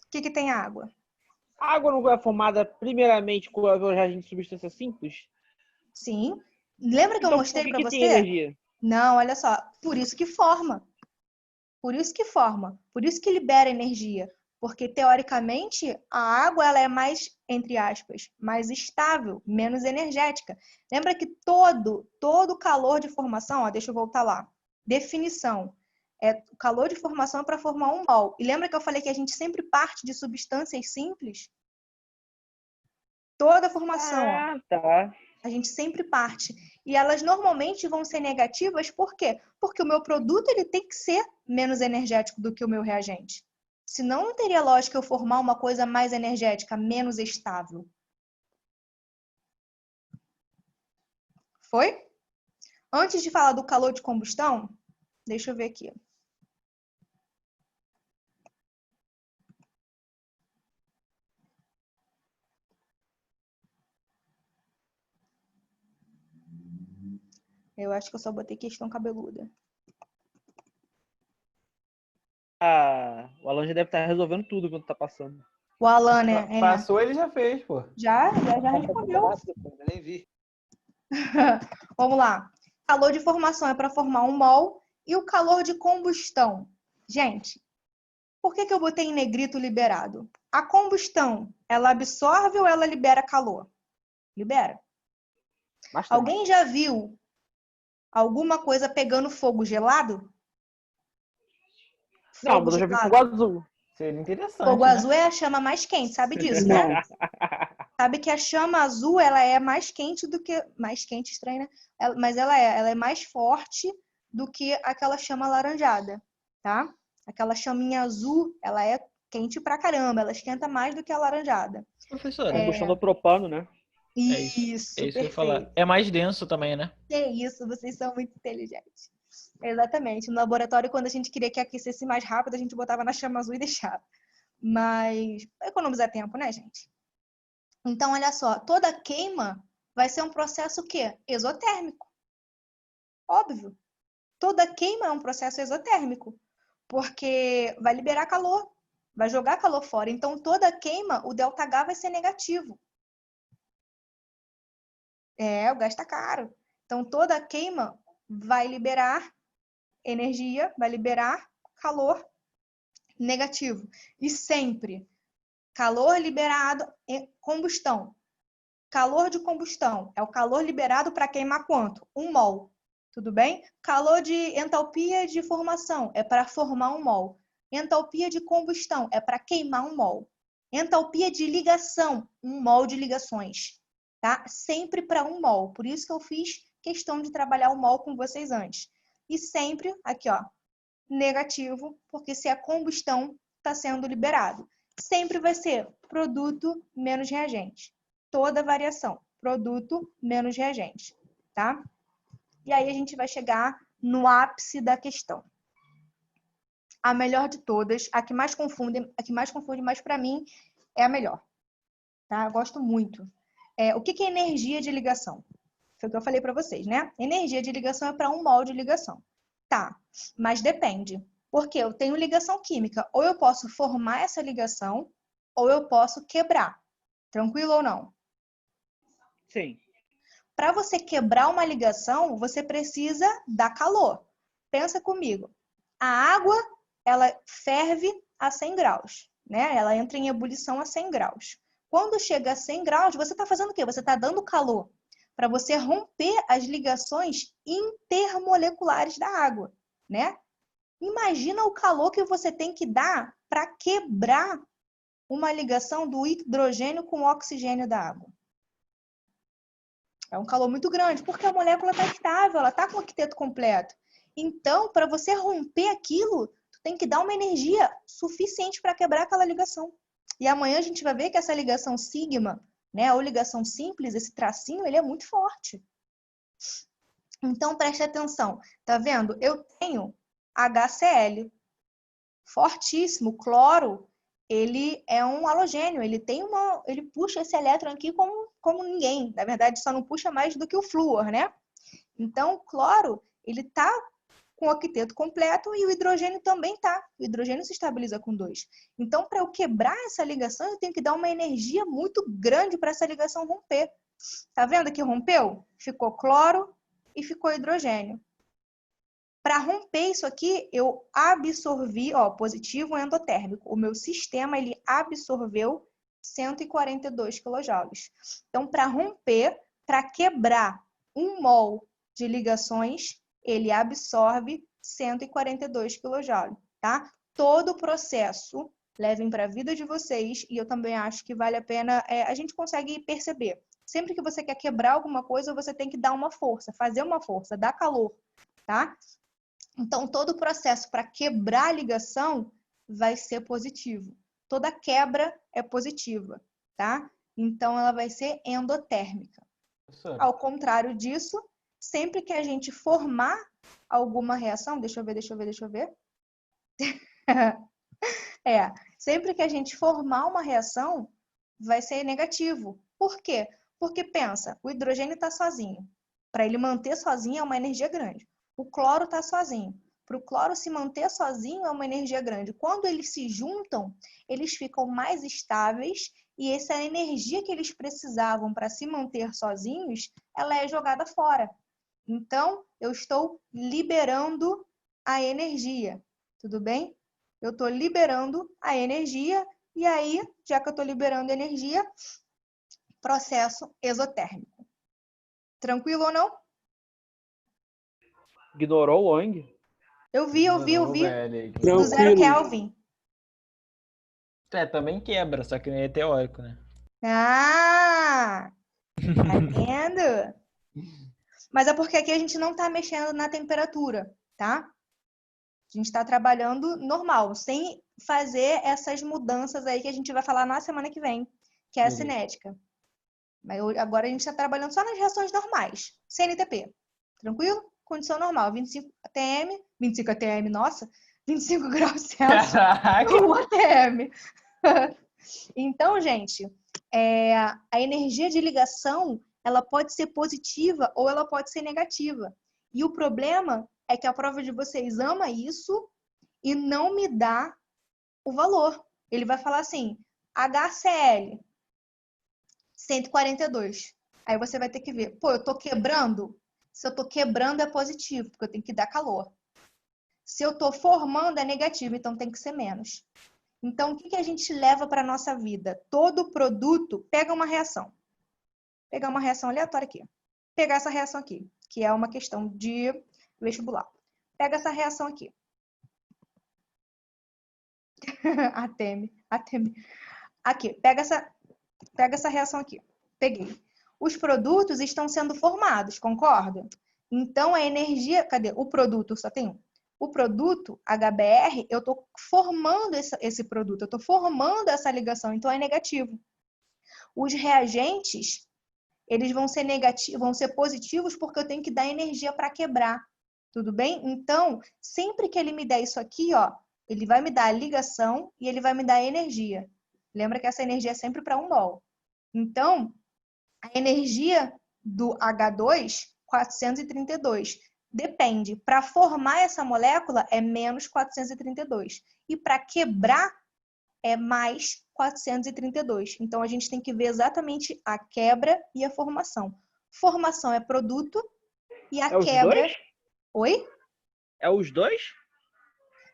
O que tem água? A água não é formada primeiramente com a reagente de substância simples? Sim. Lembra que eu Então, mostrei por para que tem você? energia? Não, olha só. Por isso que forma. Por isso que forma. Por isso que libera energia. Porque, teoricamente, a água ela é mais, entre aspas, mais estável, menos energética. Lembra que todo calor de formação, ó, deixa eu voltar lá. Definição. O calor de formação é para formar um mol. E lembra que eu falei que a gente sempre parte de substâncias simples? Toda a formação, ó, Ah, tá. a gente sempre parte. E elas normalmente vão ser negativas, por quê? Porque o meu produto ele tem que ser menos energético do que o meu reagente. Senão não teria lógica eu formar uma coisa mais energética, menos estável. Foi? Antes de falar do calor de combustão, deixa eu ver aqui. Eu acho que eu só botei questão cabeluda. O Alan já deve estar resolvendo tudo quando tá passando. O Alan, né? Passou, ele já fez, pô. Já respondeu. Rápido, pô, eu nem vi. Vamos lá. Calor de formação é para formar um mol. E o calor de combustão? Gente, por que eu botei em negrito liberado? A combustão, ela absorve ou ela libera calor? Libera. Bastante. Alguém já viu alguma coisa pegando fogo gelado? Não, Fogo mas eu já vi gelado. fogo azul. Seria interessante, Fogo né? azul é a chama mais quente, sabe disso, né? Sabe que a chama azul, ela é mais quente do que... Mais quente, estranho, né? Mas ela é mais forte do que aquela chama alaranjada, tá? Aquela chaminha azul, ela é quente pra caramba, ela esquenta mais do que a alaranjada. Professora, Combustão do propano, né? Isso, é isso que eu ia perfeito. falar. É mais denso também, né? Que isso, vocês são muito inteligentes. Exatamente. No laboratório, quando a gente queria que aquecesse mais rápido, a gente botava na chama azul e deixava. Mas economizar tempo, né, gente? Então, olha só, toda queima vai ser um processo o quê? Exotérmico. Óbvio. Toda queima é um processo exotérmico, porque vai liberar calor, vai jogar calor fora. Então, toda queima, o ΔH vai ser negativo. O gás está caro. Então, toda queima vai liberar energia, vai liberar calor negativo. E sempre, calor liberado, combustão. Calor de combustão é o calor liberado para queimar quanto? 1 mol. Tudo bem? Calor de entalpia de formação é para formar 1 mol. Entalpia de combustão é para queimar 1 mol. Entalpia de ligação, 1 mol de ligações. Tá? Sempre para 1 mol. Por isso que eu fiz questão de trabalhar o mol com vocês antes. E sempre, aqui ó, negativo, porque se a combustão está sendo liberado. Sempre vai ser produto menos reagente. Toda variação, produto menos reagente, tá? E aí a gente vai chegar no ápice da questão. A melhor de todas, a que mais confunde, mas para mim é a melhor, tá? Eu gosto muito. O que é energia de ligação? Foi o que eu falei para vocês, né? Energia de ligação é para 1 mol de ligação. Tá, mas depende. Porque eu tenho ligação química. Ou eu posso formar essa ligação, ou eu posso quebrar. Tranquilo ou não? Sim. Para você quebrar uma ligação, você precisa dar calor. Pensa comigo. A água, ela ferve a 100 graus, né? Ela entra em ebulição a 100 graus. Quando chega a 100 graus, você está fazendo o quê? Você está dando calor para você romper as ligações intermoleculares da água, né? Imagina o calor que você tem que dar para quebrar uma ligação do hidrogênio com o oxigênio da água. É um calor muito grande, porque a molécula está estável, ela está com o octeto completo. Então, para você romper aquilo, tu tem que dar uma energia suficiente para quebrar aquela ligação. E amanhã a gente vai ver que essa ligação sigma, né, ou ligação simples, esse tracinho, ele é muito forte. Então, preste atenção. Tá vendo? Eu tenho HCl, fortíssimo. Cloro, ele é um halogênio, ele puxa esse elétron aqui como ninguém. Na verdade, só não puxa mais do que o flúor, né? Então, o cloro, ele tá com o octeto completo e o hidrogênio também tá. O hidrogênio se estabiliza com 2. Então, para eu quebrar essa ligação, eu tenho que dar uma energia muito grande para essa ligação romper. Tá vendo que rompeu? Ficou cloro e ficou hidrogênio. Para romper isso aqui, eu absorvi, ó, positivo endotérmico. O meu sistema, ele absorveu 142 kJ. Então, para romper, para quebrar 1 mol de ligações, ele absorve 142 kJ, tá? Todo o processo levem para a vida de vocês, e eu também acho que vale a pena, a gente consegue perceber. Sempre que você quer quebrar alguma coisa, você tem que dar uma força, fazer uma força, dar calor, tá? Então, todo o processo para quebrar a ligação vai ser positivo. Toda quebra é positiva, tá? Então, ela vai ser endotérmica. Professora, Ao contrário disso, sempre que a gente formar alguma reação, deixa eu ver. Sempre que a gente formar uma reação, vai ser negativo. Por quê? Porque pensa, o hidrogênio está sozinho. Para ele manter sozinho é uma energia grande. O cloro está sozinho. Para o cloro se manter sozinho é uma energia grande. Quando eles se juntam, eles ficam mais estáveis e essa energia que eles precisavam para se manter sozinhos, ela é jogada fora. Então, eu estou liberando a energia. Tudo bem? Eu estou liberando a energia e aí, já que eu estou liberando energia, processo exotérmico. Tranquilo ou não? Ignorou o Wang? Eu vi. velho. Do zero Kelvin. Também quebra, só que não é teórico, né? Ah! Tá vendo? Mas é porque aqui a gente não está mexendo na temperatura, tá? A gente está trabalhando normal, sem fazer essas mudanças aí que a gente vai falar na semana que vem, que é a Beleza. cinética. Mas agora a gente está trabalhando só nas reações normais, CNTP. Tranquilo? Condição normal, 25 atm, nossa, 25 graus Celsius, 1 atm. Então, gente, a energia de ligação, ela pode ser positiva ou ela pode ser negativa. E o problema é que a prova de vocês ama isso e não me dá o valor. Ele vai falar assim, HCl, 142. Aí você vai ter que ver, pô, eu tô quebrando? Se eu tô quebrando é positivo, porque eu tenho que dar calor. Se eu tô formando é negativo, então tem que ser menos. Então, o que a gente leva para a nossa vida? Todo produto pega uma reação. Vou pegar uma reação aleatória aqui. Vou pegar essa reação aqui, que é uma questão de vestibular. Pega essa reação aqui. Ateme. Aqui, pega essa reação aqui. Peguei. Os produtos estão sendo formados, concorda? Então, a energia... Cadê? O produto só tem um. O produto, HBr, eu estou formando esse produto, eu estou formando essa ligação, então é negativo. Os reagentes, eles vão ser negativos, vão ser positivos porque eu tenho que dar energia para quebrar. Tudo bem? Então, sempre que ele me der isso aqui, ó, ele vai me dar a ligação e ele vai me dar a energia. Lembra que essa energia é sempre para 1 mol. Então, a energia do H2, 432. Depende. Para formar essa molécula é menos 432. E para quebrar é mais 432. Então, a gente tem que ver exatamente a quebra e a formação. Formação é produto e a os quebra... dois? Oi? É os dois?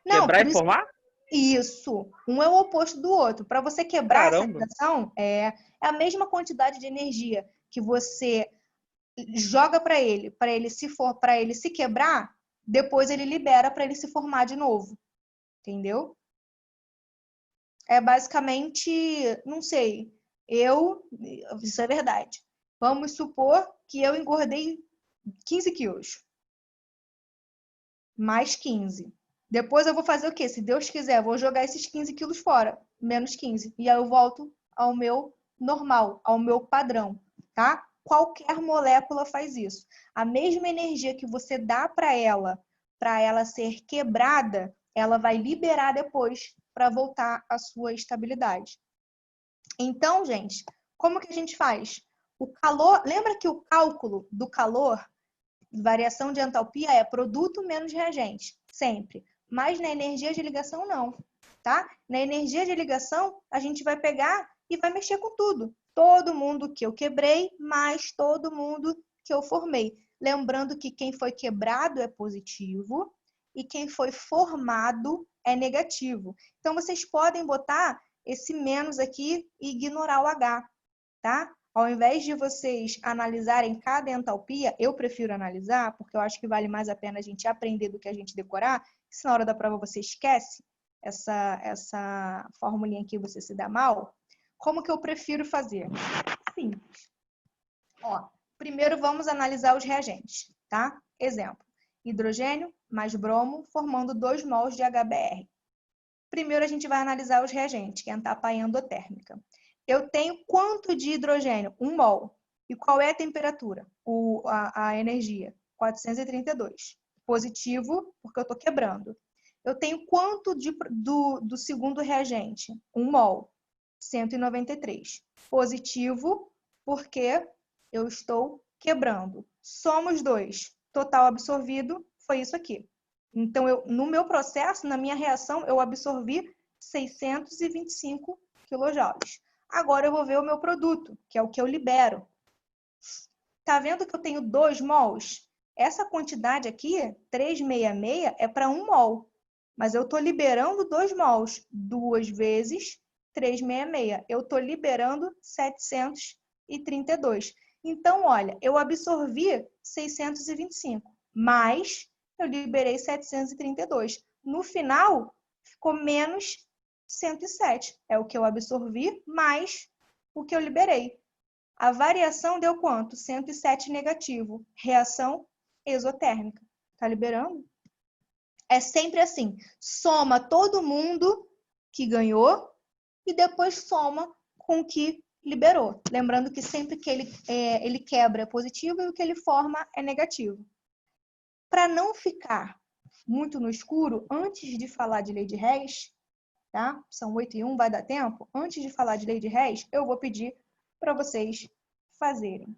Não, Quebrar por e isso... formar? Isso. Um é o oposto do outro. Para você quebrar essa Caramba. ligação, é a mesma quantidade de energia que você joga para ele se quebrar, depois ele libera para ele se formar de novo. Entendeu? É basicamente, não sei, isso é verdade. Vamos supor que eu engordei 15 quilos. Mais 15. Depois eu vou fazer o quê? Se Deus quiser, eu vou jogar esses 15 quilos fora. Menos 15. E aí eu volto ao meu normal, ao meu padrão, tá? Qualquer molécula faz isso. A mesma energia que você dá para ela ser quebrada, ela vai liberar depois para voltar à sua estabilidade. Então, gente, como que a gente faz? O calor, lembra que o cálculo do calor, variação de entalpia, é produto menos reagente, sempre. Mas na energia de ligação, não, tá? Na energia de ligação, a gente vai pegar e vai mexer com tudo. Todo mundo que eu quebrei, mais todo mundo que eu formei. Lembrando que quem foi quebrado é positivo e quem foi formado é negativo. Então, vocês podem botar esse menos aqui e ignorar o H, tá? Ao invés de vocês analisarem cada entalpia, eu prefiro analisar, porque eu acho que vale mais a pena a gente aprender do que a gente decorar, se na hora da prova você esquece essa formulinha aqui, você se dá mal. Como que eu prefiro fazer? Simples. Ó, primeiro vamos analisar os reagentes, tá? Exemplo, hidrogênio mais bromo formando 2 mols de HBr. Primeiro a gente vai analisar os reagentes, que é a etapa endotérmica. Eu tenho quanto de hidrogênio? 1 mol. E qual é a temperatura? A energia? 432. Positivo, porque eu estou quebrando. Eu tenho quanto do segundo reagente? 1 mol. 193. Positivo, porque eu estou quebrando. Soma os dois. Total absorvido foi isso aqui. Então, no meu processo, na minha reação, eu absorvi 625 quilojoules. Agora eu vou ver o meu produto, que é o que eu libero. Tá vendo que eu tenho 2 mols? Essa quantidade aqui, 366, é para 1 mol. Mas eu estou liberando 2 mols. 2 vezes 366. Eu estou liberando 732. Então, olha, eu absorvi 625, mas eu liberei 732. No final, ficou menos 107. É o que eu absorvi mais o que eu liberei. A variação deu quanto? 107 negativo. Reação exotérmica. Tá liberando? É sempre assim. Soma todo mundo que ganhou e depois soma com o que liberou. Lembrando que sempre que ele quebra é positivo e o que ele forma é negativo. Para não ficar muito no escuro, antes de falar de lei de Hess, tá? São 8:01, vai dar tempo. Antes de falar de lei de Hess, eu vou pedir para vocês fazerem.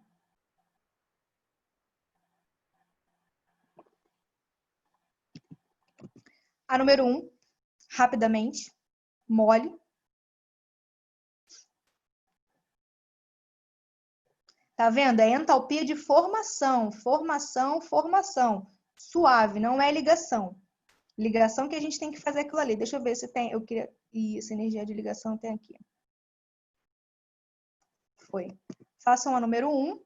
A número 1, rapidamente, mole. Tá vendo? É entalpia de formação, formação, formação. Suave, não é ligação. Ligação que a gente tem que fazer aquilo ali. Deixa eu ver se tem. Eu queria. Isso, energia de ligação tem aqui. Foi. Façam a número 1.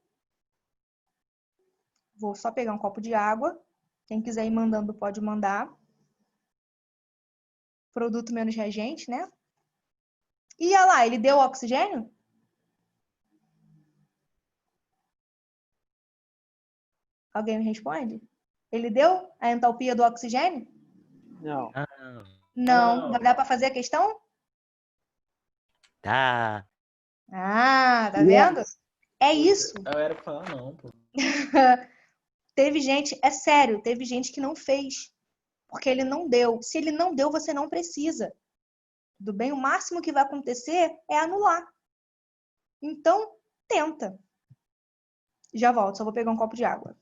Vou só pegar um copo de água. Quem quiser ir mandando, pode mandar. Produto menos reagente, né? E olha lá, ele deu oxigênio? Alguém me responde? Ele deu a entalpia do oxigênio? Não. Não. Vai dar para fazer a questão? Tá. Ah, tá vendo? É isso. Eu era pra falar não, pô. Teve gente, é sério, teve gente que não fez. Porque ele não deu. Se ele não deu, você não precisa. Tudo bem? O máximo que vai acontecer é anular. Então, tenta. Já volto, só vou pegar um copo de água.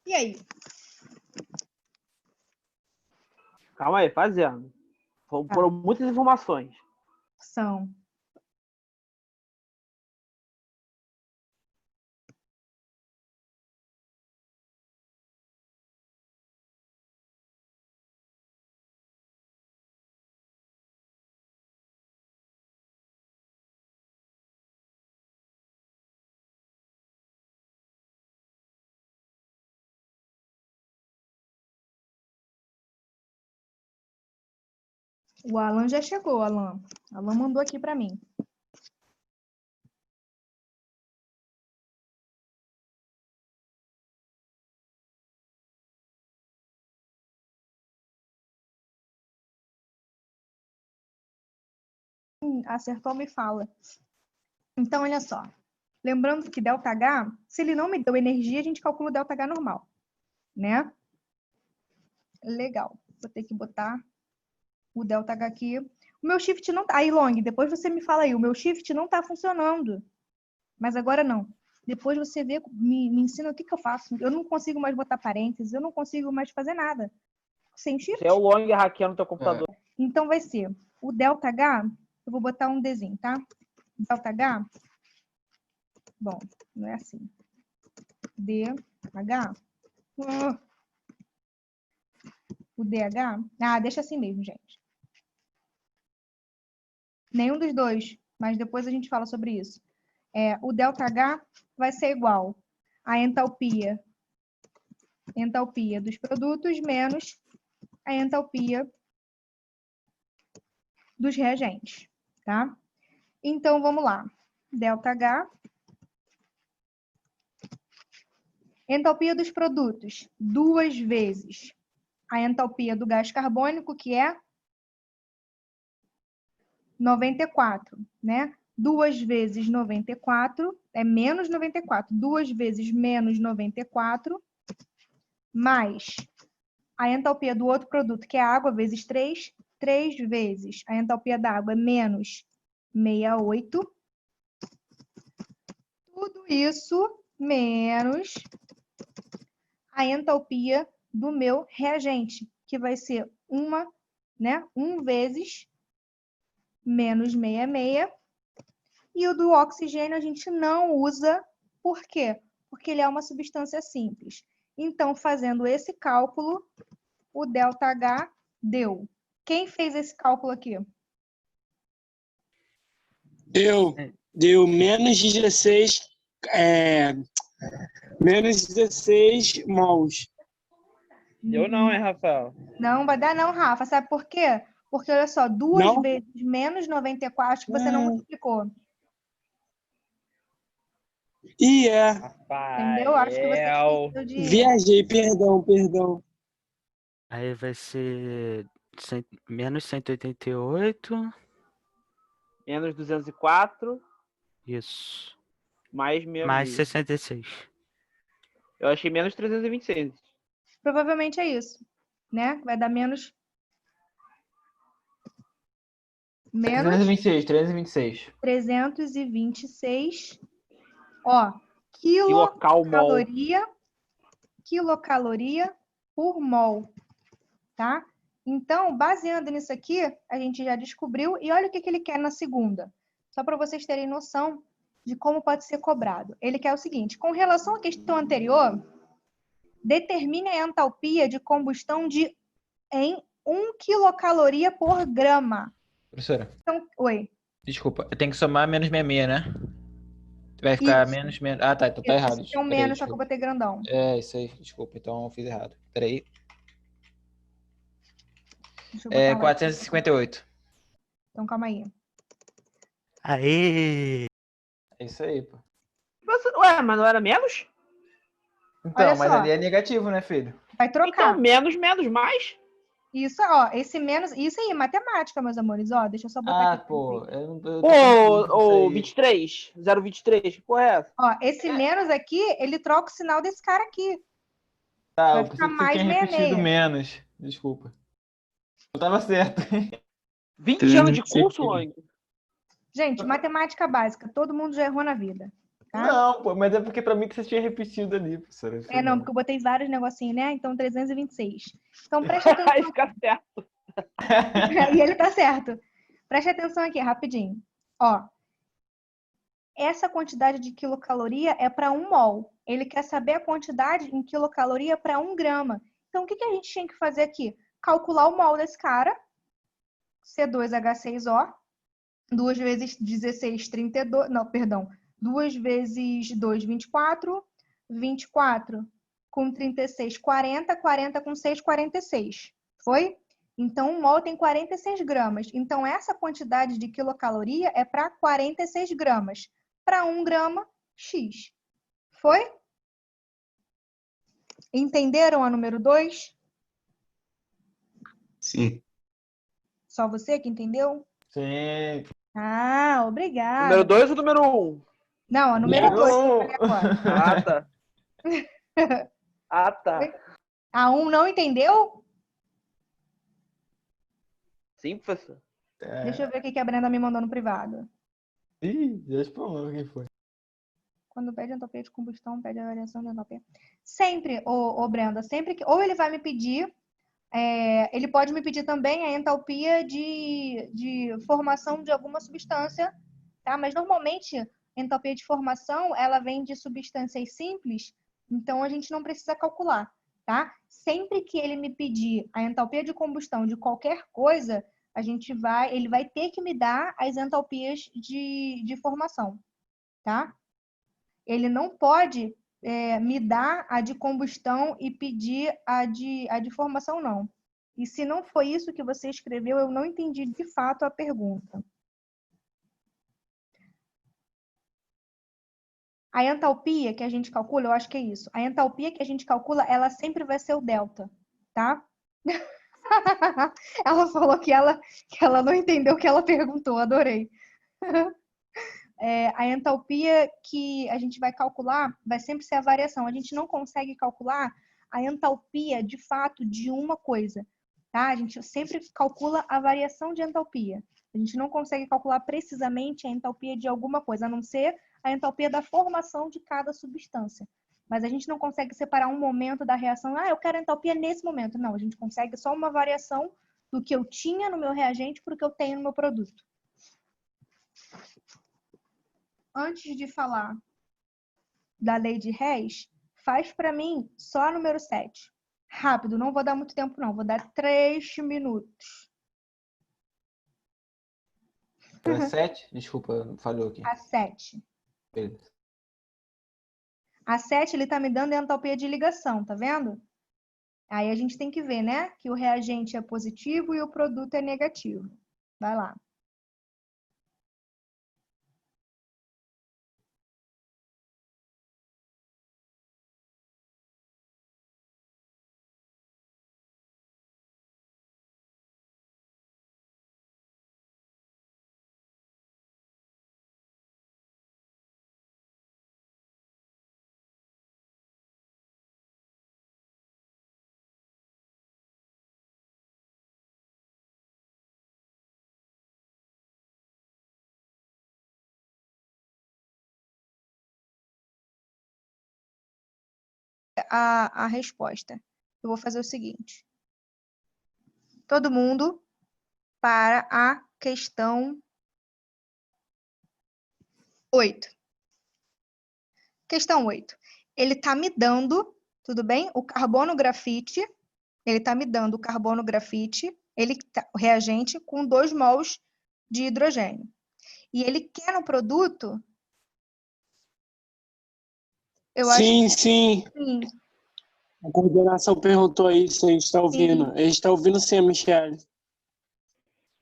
E aí? Calma aí, fazendo. Foram muitas informações. São. O Alan já chegou, Alan. Alan mandou aqui para mim. Acertou, me fala. Então, olha só. Lembrando que ΔH, se ele não me deu energia, a gente calcula o ΔH normal, né? Legal. Vou ter que botar o ΔH aqui. O meu shift não tá... Aí, Long, depois você me fala aí. O meu shift não tá funcionando. Mas agora não. Depois você vê, me ensina o que eu faço. Eu não consigo mais botar parênteses, eu não consigo mais fazer nada. Sem shift. Se é o Long hackeando teu computador. Então vai ser o ΔH, eu vou botar um Dzinho, tá? ΔH, bom, não é assim. DH, o DH, deixa assim mesmo, gente. Nenhum dos dois, mas depois a gente fala sobre isso. O ΔH vai ser igual a entalpia dos produtos menos a entalpia dos reagentes, tá? Então, vamos lá. ΔH, entalpia dos produtos, 2 vezes a entalpia do gás carbônico, que é 94, né? 2 vezes 94 é menos 94. 2 vezes menos 94, mais a entalpia do outro produto, que é a água, vezes 3. 3 vezes a entalpia da água é menos 68. Tudo isso menos a entalpia do meu reagente, que vai ser 1 vezes menos 66. E o do oxigênio a gente não usa. Por quê? Porque ele é uma substância simples. Então, fazendo esse cálculo, o ΔH deu. Quem fez esse cálculo aqui? Deu menos 16, menos 16 mols. Eu não, hein, Rafael? Não vai dar não, Rafa. Sabe por quê? Porque, olha só, 2 Não? vezes menos 94, acho que você não multiplicou. Entendeu? Acho que você esqueceu de... Viajei, perdão. Aí vai ser menos 188. Menos 204. Isso. Mais 66. Mais 66. Eu achei menos 326. Provavelmente é isso, né? Vai dar menos... 326. 326. Ó, quilocaloria por mol, tá? Então, baseando nisso aqui, a gente já descobriu. E olha o que ele quer na segunda. Só para vocês terem noção de como pode ser cobrado. Ele quer o seguinte: com relação à questão anterior, determine a entalpia de combustão em 1 quilocaloria por grama. Professora, Então, oi. desculpa, eu tenho que somar menos 66, né? Vai ficar Isso. menos. Ah, tá, então tá errado. Tem um menos, só que eu botei grandão. Isso aí, desculpa, então eu fiz errado. Peraí. Deixa eu botar lá. 458. Então, calma aí. Aê! É isso aí, pô. Ué, mas não era menos? Então, Olha mas só. ali é negativo, né, filho? Vai trocar. Então, menos, mais? Isso, ó, esse menos... Isso aí, matemática, meus amores. Ó, deixa eu só botar aqui. Pô, eu tô confuso com isso aí. 23. 023. Que porra é essa? Ó, esse menos aqui, ele troca o sinal desse cara aqui. Tá, Vai eu ficar pensei que você mais tinha repetido 66. menos. Desculpa. Eu tava certo. 20 anos de curso, Long? Gente, matemática básica. Todo mundo já errou na vida. Tá? Não, pô, mas é porque pra mim que você tinha repetido ali, professora. Não, porque eu botei vários negocinhos, né? Então, 326. Então, presta atenção. Aí fica certo. E ele tá certo. Presta atenção aqui, rapidinho. Ó, essa quantidade de quilocaloria é para 1 mol. Ele quer saber a quantidade em quilocaloria para 1 grama. Então, o que a gente tinha que fazer aqui? Calcular o mol desse cara. C2H6O. 2 vezes 16, 32. Não, perdão. 2 vezes 2, 24. 24 com 36, 40. 40 com 6, 46. Foi? Então, 1 mol tem 46 gramas. Então, essa quantidade de quilocaloria é para 46 gramas. Para 1 grama, X. Foi? Entenderam a número 2? Sim. Só você que entendeu? Sim. Ah, obrigada. Número 2 ou número 1? Não, a número 2. Ah, tá. Ah, tá. A 1 não entendeu? Sim, professor. Deixa eu ver o que a Brenda me mandou no privado. Ih, Deus problema quem foi. Quando pede entropia de combustão, pede a variação de entropia. Sempre, Brenda, sempre que... Ou ele vai me pedir... ele pode me pedir também a entalpia de formação de alguma substância, tá? Mas normalmente a entalpia de formação ela vem de substâncias simples, então a gente não precisa calcular, tá? Sempre que ele me pedir a entalpia de combustão de qualquer coisa, ele vai ter que me dar as entalpias de formação, tá? Ele não pode me dar a de combustão e pedir a de formação, não. E se não foi isso que você escreveu, eu não entendi de fato a pergunta. A entalpia que a gente calcula, eu acho que é isso. A entalpia que a gente calcula, ela sempre vai ser o delta, tá? Ela falou que ela não entendeu o que ela perguntou, adorei. A entalpia que a gente vai calcular vai sempre ser a variação. A gente não consegue calcular a entalpia, de fato, de uma coisa, tá? A gente sempre calcula a variação de entalpia. A gente não consegue calcular precisamente a entalpia de alguma coisa, a não ser a entalpia da formação de cada substância. Mas a gente não consegue separar um momento da reação. Ah, eu quero a entalpia nesse momento. Não, a gente consegue só uma variação do que eu tinha no meu reagente para o que eu tenho no meu produto. Antes de falar da lei de Hess, faz para mim só a número 7. Rápido, não vou dar muito tempo não, vou dar 3 minutos. Era 7? Desculpa, falhou aqui. A 7. Beleza. A 7 ele está me dando a entalpia de ligação, tá vendo? Aí a gente tem que ver, né? Que o reagente é positivo e o produto é negativo. Vai lá. A resposta. Eu vou fazer o seguinte. Todo mundo para a questão 8. Questão 8. Ele está me dando, tudo bem? O carbono grafite. Ele está me dando o carbono grafite, o reagente, com 2 mols de hidrogênio. E ele quer no produto... Sim. Sim. A coordenação perguntou aí se a gente está ouvindo. A gente está ouvindo sim, a Michelle.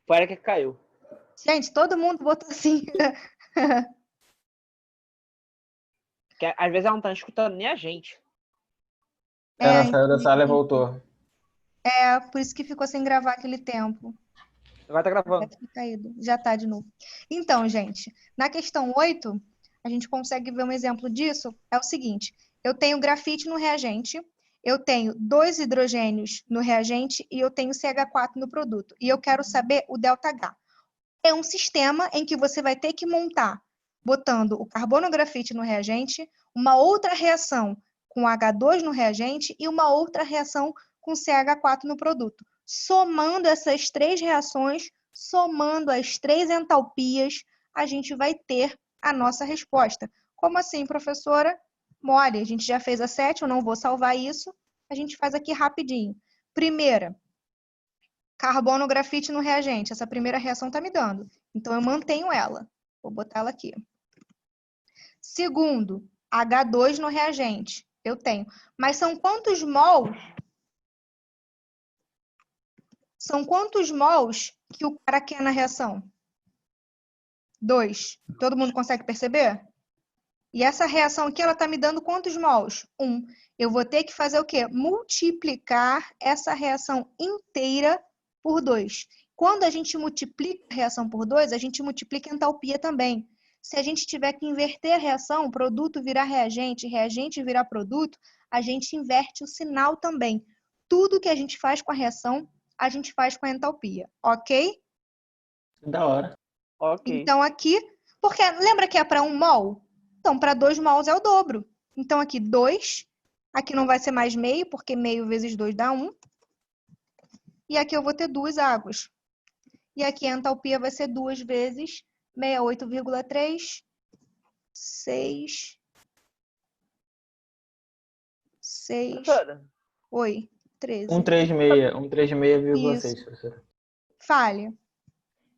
Foi ela que caiu. Gente, todo mundo botou sim. Porque, às vezes ela não tá escutando nem a gente. Ela saiu da sala e voltou. Por isso que ficou sem gravar aquele tempo. Agora tá gravando. Deve ter caído. Já tá de novo. Então, gente, na questão 8, a gente consegue ver um exemplo disso. É o seguinte, eu tenho grafite no reagente, eu tenho 2 hidrogênios no reagente e eu tenho CH4 no produto. E eu quero saber o ΔH. É um sistema em que você vai ter que montar, botando o carbono grafite no reagente, uma outra reação com H2 no reagente e uma outra reação com CH4 no produto. Somando essas 3 reações, somando as 3 entalpias, a gente vai ter a nossa resposta. Como assim, professora? Mole, a gente já fez a 7, eu não vou salvar isso. A gente faz aqui rapidinho. Primeira, carbono grafite no reagente. Essa primeira reação está me dando. Então, eu mantenho ela. Vou botar ela aqui. Segundo, H2 no reagente. Eu tenho. Mas são quantos mols? São quantos mols que o cara quer na reação? 2. Todo mundo consegue perceber? E essa reação aqui, ela está me dando quantos mols? 1. Eu vou ter que fazer o quê? Multiplicar essa reação inteira por 2. Quando a gente multiplica a reação por 2, a gente multiplica a entalpia também. Se a gente tiver que inverter a reação, produto virar reagente, reagente virar produto, a gente inverte o sinal também. Tudo que a gente faz com a reação, a gente faz com a entalpia, ok? Da hora. Ok. Então aqui, porque lembra que é para 1 mol? Então, para 2 mols é o dobro. Então aqui 2, aqui não vai ser mais meio, porque meio vezes 2 dá 1. E aqui eu vou ter 2 águas. E aqui a entalpia vai ser 2 vezes 68,3, 6, Professora, 13. 136,6, professora. Fale.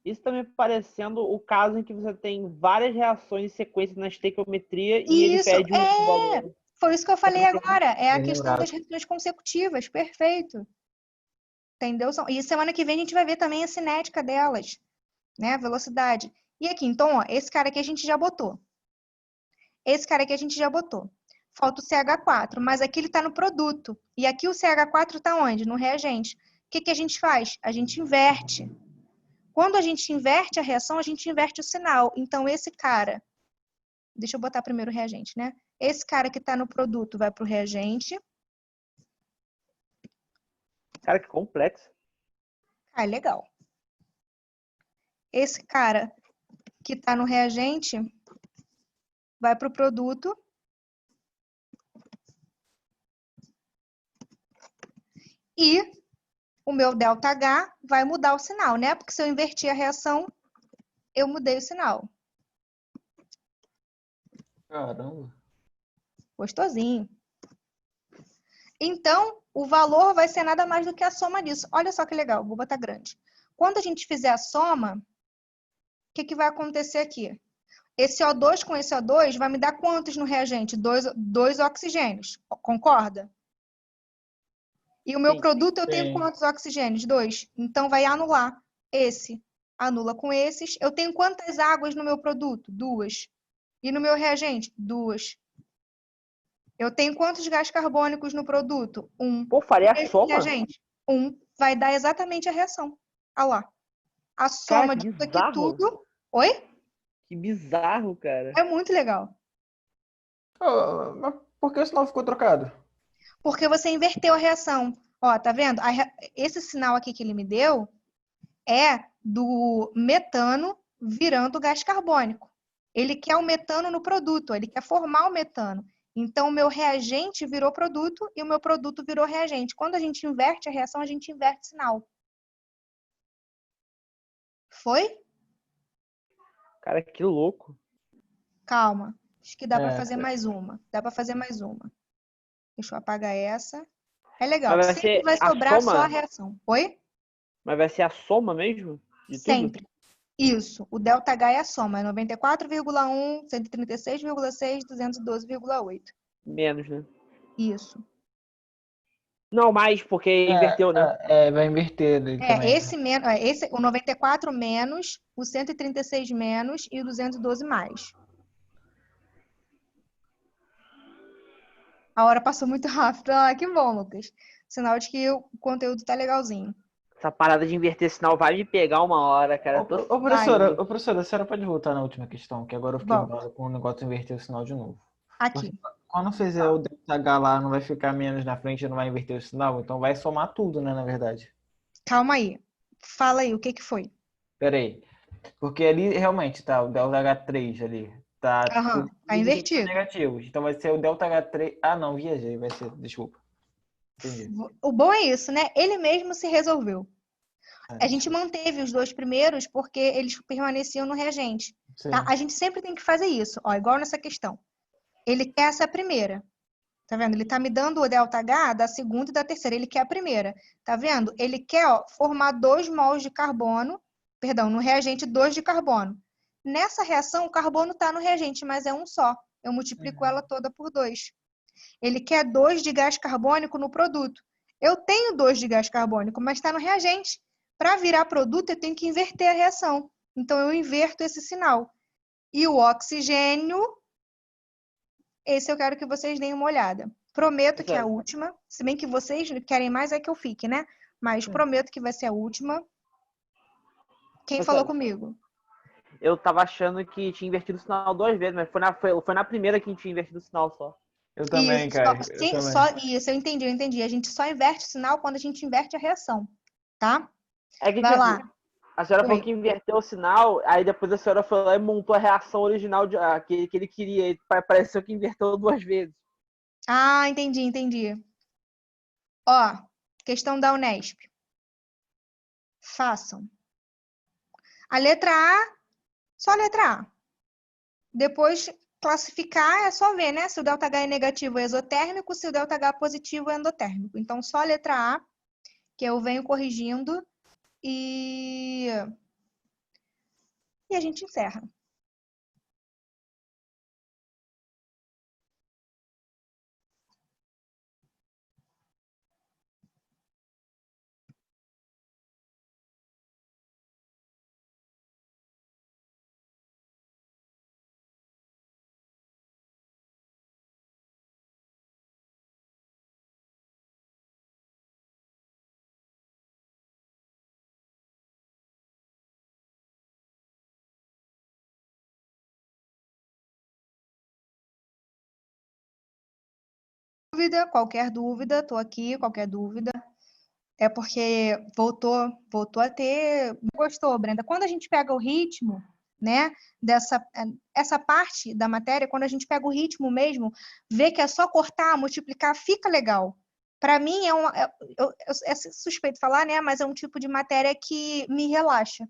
isso tá me parecendo o caso em que você tem várias reações em sequência na estequiometria e ele Isso, pede um valor. foi isso que eu falei agora. É a Bem questão lembrado. das reações consecutivas. Perfeito. Entendeu? E semana que vem a gente vai ver também a cinética delas, né? A velocidade. E aqui, então, ó, esse cara aqui a gente já botou. Esse cara aqui a gente já botou. Falta o CH4, mas aqui ele está no produto. E aqui o CH4 está onde? No reagente. O que que a gente faz? A gente inverte. Quando a gente inverte a reação, a gente inverte o sinal. Então, esse cara... Deixa eu botar primeiro o reagente, né? Esse cara que está no produto vai para o reagente. Cara, que complexo. Ah, legal. Esse cara que está no reagente vai para o produto. E o meu ΔH vai mudar o sinal, né? Porque se eu invertir a reação, eu mudei o sinal. Caramba. Gostosinho. Então, o valor vai ser nada mais do que a soma disso. Olha só que legal, vou botar grande. Quando a gente fizer a soma, o que que vai acontecer aqui? Esse O2 com esse O2 vai me dar quantos no reagente? Dois oxigênios, concorda? E o meu Sim. produto eu tenho Sim. quantos oxigênios? 2. Então, vai anular esse. Anula com esses. Eu tenho quantas águas no meu produto? 2. E no meu reagente? 2. Eu tenho quantos gás carbônicos no produto? 1. Pô, faria a Esse soma? reagente? 1. Vai dar exatamente a reação. Olha lá. A Cara, soma que disso aqui bizarro. tudo... Oi? Que bizarro, cara. É muito legal. Mas por que o sinal ficou trocado? Porque você inverteu a reação. Ó, tá vendo? Esse sinal aqui que ele me deu é do metano virando gás carbônico. Ele quer o metano no produto, ele quer formar o metano. Então, o meu reagente virou produto e o meu produto virou reagente. Quando a gente inverte a reação, a gente inverte o sinal. Foi? Cara, que louco. Calma. Acho que dá para É, fazer mais uma. Dá para fazer mais uma. Deixa eu apagar essa. É legal. Mas vai Sempre ser vai a sobrar soma? só a reação. Oi? Mas vai ser a soma mesmo? De tudo? Sempre. Isso. O ΔH é a soma. É 94,1, 136,6, 212,8. Menos, né? Isso. Não, mais, porque inverteu, né? vai inverter ele também. O 94 menos, o 136 menos e o 212 mais. A hora passou muito rápido. Ah, que bom, Lucas. Sinal de que o conteúdo tá legalzinho. Essa parada de inverter sinal vai me pegar uma hora, cara. Professora, a senhora pode voltar na última questão, que agora eu fiquei Volta. mal com o negócio de inverter o sinal de novo. Aqui. Quando fizer o ΔH lá, não vai ficar menos na frente e não vai inverter o sinal? Então vai somar tudo, né, na verdade. Calma aí. Fala aí, o que que foi? Pera aí. Porque ali realmente tá o ΔH3 ali. Tá Aham, tá invertido. negativos. Então vai ser o ΔH3. Ah, não, viajei. Vai ser, desculpa. Entendi. O bom é isso, né? Ele mesmo se resolveu. A gente desculpa. manteve os dois primeiros porque eles permaneciam no reagente. Sim. Tá? A gente sempre tem que fazer isso, ó, igual nessa questão. Ele quer essa primeira. Tá vendo? Ele tá me dando o ΔH da segunda e da terceira. Ele quer a primeira. Tá vendo? Ele quer, ó, formar 2 mols de carbono, perdão, no reagente 2 de carbono. Nessa reação, o carbono tá no reagente, mas é um só. Eu multiplico ela toda por 2. Ele quer 2 de gás carbônico no produto. Eu tenho 2 de gás carbônico, mas está no reagente. Para virar produto, eu tenho que inverter a reação. Então, eu inverto esse sinal. E o oxigênio, esse eu quero que vocês deem uma olhada. Prometo que é a última, se bem que vocês querem mais é que eu fique, né? Mas prometo que vai ser a última. Quem falou comigo? Eu tava achando que tinha invertido o sinal 2 vezes, mas foi na primeira que tinha invertido o sinal só. Eu também, Isso, cara. Eu também. isso, eu entendi. A gente só inverte o sinal quando a gente inverte a reação, tá? É que, Vai tipo, lá. a senhora falou Oi. que inverteu o sinal, aí depois a senhora foi lá e montou a reação original que ele queria. E pareceu que inverteu 2 vezes. Ah, entendi. Ó, questão da Unesp. Façam. A letra A, só a letra A. Depois, classificar é só ver, né? Se o ΔH é negativo é exotérmico, se o ΔH é positivo é endotérmico. Então, só a letra A, que eu venho corrigindo, e a gente encerra. Qualquer dúvida, tô aqui, qualquer dúvida. É porque voltou a ter... Gostou, Brenda? Quando a gente pega o ritmo, né, essa parte da matéria, quando a gente pega o ritmo mesmo, vê que é só cortar, multiplicar, fica legal. Para mim, é suspeito falar, né, mas é um tipo de matéria que me relaxa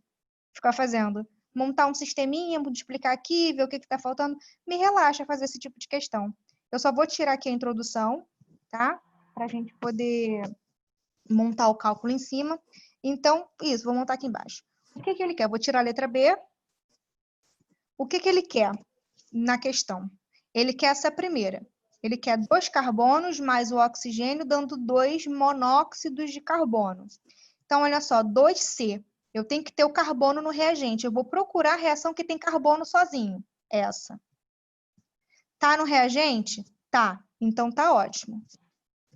ficar fazendo. Montar um sisteminha, multiplicar aqui, ver o que está faltando, me relaxa fazer esse tipo de questão. Eu só vou tirar aqui a introdução, tá? Para a gente poder montar o cálculo em cima. Então, isso, vou montar aqui embaixo. O que ele quer? Vou tirar a letra B. O que ele quer na questão? Ele quer essa primeira. Ele quer 2 carbonos mais o oxigênio, dando 2 monóxidos de carbono. Então, olha só, 2C. Eu tenho que ter o carbono no reagente. Eu vou procurar a reação que tem carbono sozinho. Essa. Tá no reagente? Tá. Então, tá ótimo.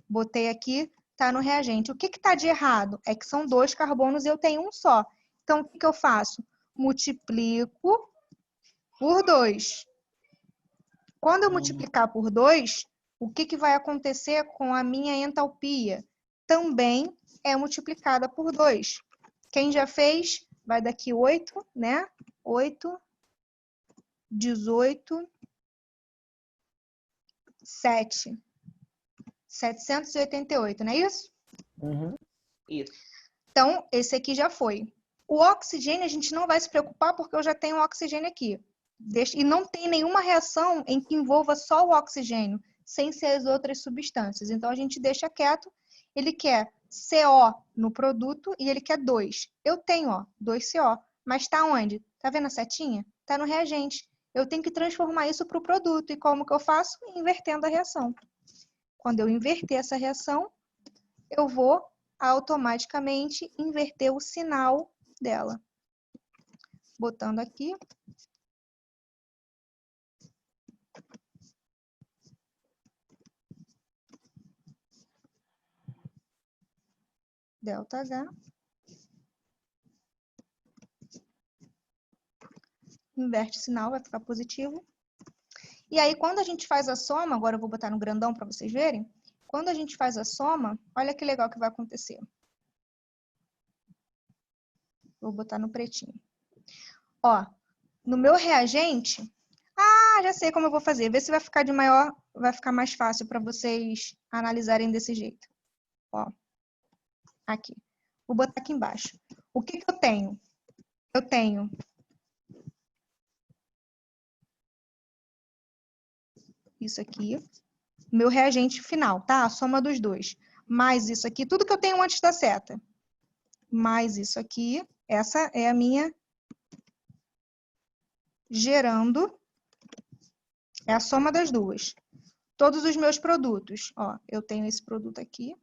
Botei aqui, tá no reagente. O que tá de errado? É que são 2 carbonos e eu tenho um só. Então, o que eu faço? Multiplico por 2. Quando eu multiplicar por 2, o que vai acontecer com a minha entalpia? Também é multiplicada por 2. Quem já fez, vai daqui 8, né? 8, 18, 7. 788, não é isso? Uhum. Isso. Então, esse aqui já foi. O oxigênio, a gente não vai se preocupar, porque eu já tenho o oxigênio aqui. E não tem nenhuma reação em que envolva só o oxigênio, sem ser as outras substâncias. Então, a gente deixa quieto. Ele quer CO no produto e ele quer 2. Eu tenho, ó, 2CO. Mas está onde? Tá vendo a setinha? Está no reagente. Eu tenho que transformar isso para o produto. E como que eu faço? Invertendo a reação. Quando eu inverter essa reação, eu vou automaticamente inverter o sinal dela. Botando aqui. ΔH. Inverte o sinal, vai ficar positivo. E aí, quando a gente faz a soma, agora eu vou botar no grandão para vocês verem. Quando a gente faz a soma, olha que legal que vai acontecer. Vou botar no pretinho. Ó, no meu reagente... Ah, já sei como eu vou fazer. Vê se vai ficar de maior, vai ficar mais fácil para vocês analisarem desse jeito. Ó, aqui. Vou botar aqui embaixo. O que eu tenho? Eu tenho isso aqui, meu reagente final, tá? A soma dos dois. Mais isso aqui, tudo que eu tenho antes da seta. Mais isso aqui, essa é a minha gerando, é a soma das duas. Todos os meus produtos, ó, eu tenho esse produto aqui.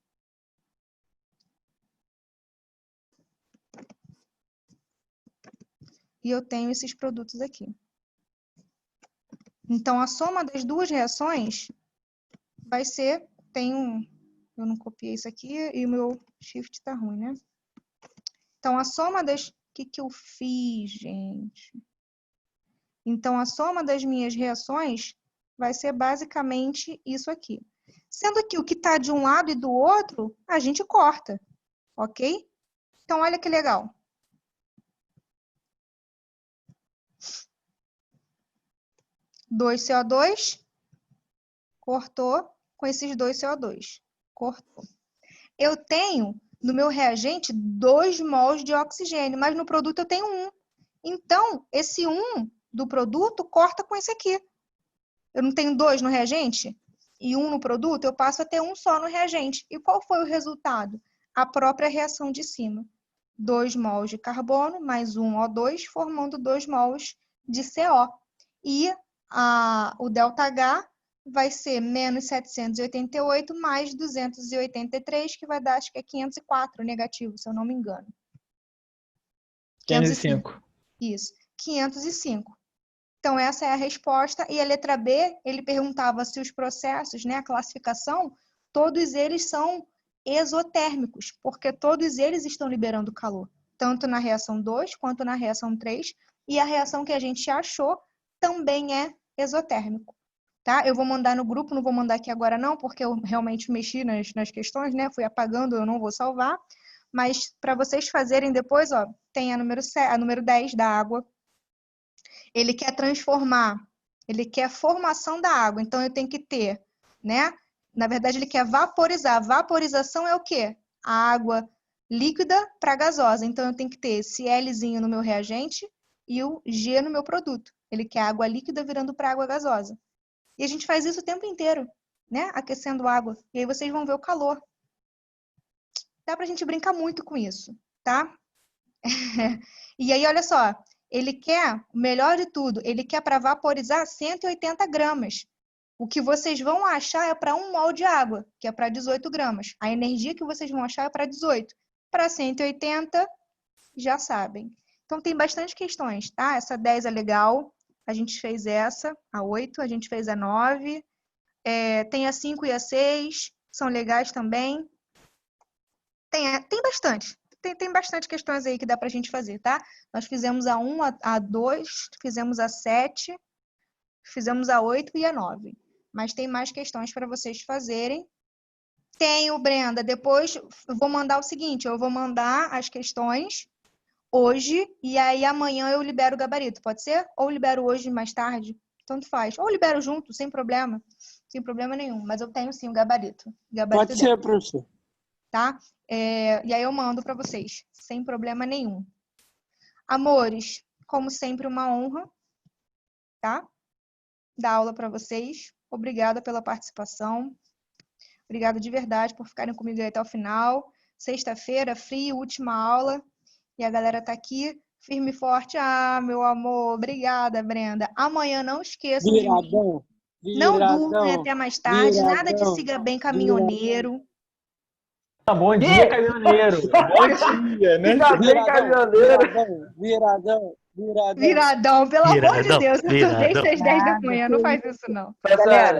e eu tenho esses produtos aqui. Então, a soma das duas reações vai ser... eu não copiei isso aqui e o meu shift está ruim, né? Então, a soma das... O que eu fiz, gente? Então, a soma das minhas reações vai ser basicamente isso aqui. Sendo que o que está de um lado e do outro, a gente corta, ok? Então, olha que legal. Dois CO2, cortou com esses 2 CO2, cortou. Eu tenho, no meu reagente, 2 mols de oxigênio, mas no produto eu tenho 1. Então, esse 1 do produto corta com esse aqui. Eu não tenho 2 no reagente e 1 no produto, eu passo a ter 1 só no reagente. E qual foi o resultado? A própria reação de cima. 2 mols de carbono mais 1 O2, formando 2 mols de CO. E o ΔH vai ser menos 788 mais 283, que vai dar, acho que é 504 negativo, se eu não me engano. 505. Isso, 505. Então, essa é a resposta. E a letra B, ele perguntava se os processos, né, a classificação, todos eles são exotérmicos, porque todos eles estão liberando calor, tanto na reação 2 quanto na reação 3, e a reação que a gente achou também é exotérmico. Tá? Eu vou mandar no grupo, não vou mandar aqui agora não, porque eu realmente mexi nas questões, né? Fui apagando, eu não vou salvar. Mas para vocês fazerem depois, ó, tem a número 10 da água. Ele quer transformar, ele quer formação da água. Então, eu tenho que ter, né? Na verdade, ele quer vaporizar. Vaporização é o quê? A água líquida para gasosa. Então, eu tenho que ter esse Lzinho no meu reagente e o G no meu produto. Ele quer água líquida virando para água gasosa. E a gente faz isso o tempo inteiro, né? Aquecendo água. E aí vocês vão ver o calor. Dá pra gente brincar muito com isso, tá? E aí, olha só. Ele quer, o melhor de tudo, ele quer para vaporizar 180 gramas. O que vocês vão achar é para 1 mol de água, que é para 18 gramas. A energia que vocês vão achar é para 18. Para 180, já sabem. Então, tem bastante questões, tá? Essa 10 é legal. A gente fez essa, a 8, a gente fez a 9. Tem a 5 e a 6, são legais também. Tem bastante. Tem bastante questões aí que dá pra gente fazer, tá? Nós fizemos a 1, a 2, fizemos a 7, fizemos a 8 e a 9. Mas tem mais questões para vocês fazerem. Tenho, Brenda, depois eu vou mandar o seguinte, eu vou mandar as questões hoje e aí amanhã eu libero o gabarito, pode ser? Ou libero hoje mais tarde, tanto faz. Ou libero junto, sem problema nenhum. Mas eu tenho sim o gabarito. Pode ser, professor. Tá? E aí eu mando para vocês, sem problema nenhum. Amores, como sempre, uma honra, tá? Dar aula para vocês. Obrigada pela participação. Obrigada de verdade por ficarem comigo aí até o final. Sexta-feira, frio, última aula. E a galera tá aqui, firme e forte. Ah, meu amor, obrigada, Brenda. Amanhã não esqueçam de mim. Não durmem até mais tarde. Nada de siga bem caminhoneiro. Tá bom dia, caminhoneiro. Bom dia, né? Fica bem, caminhoneiro. Viradão, pelo amor de Deus. Eu tô desde as 10 da manhã, não faz isso não. Galera,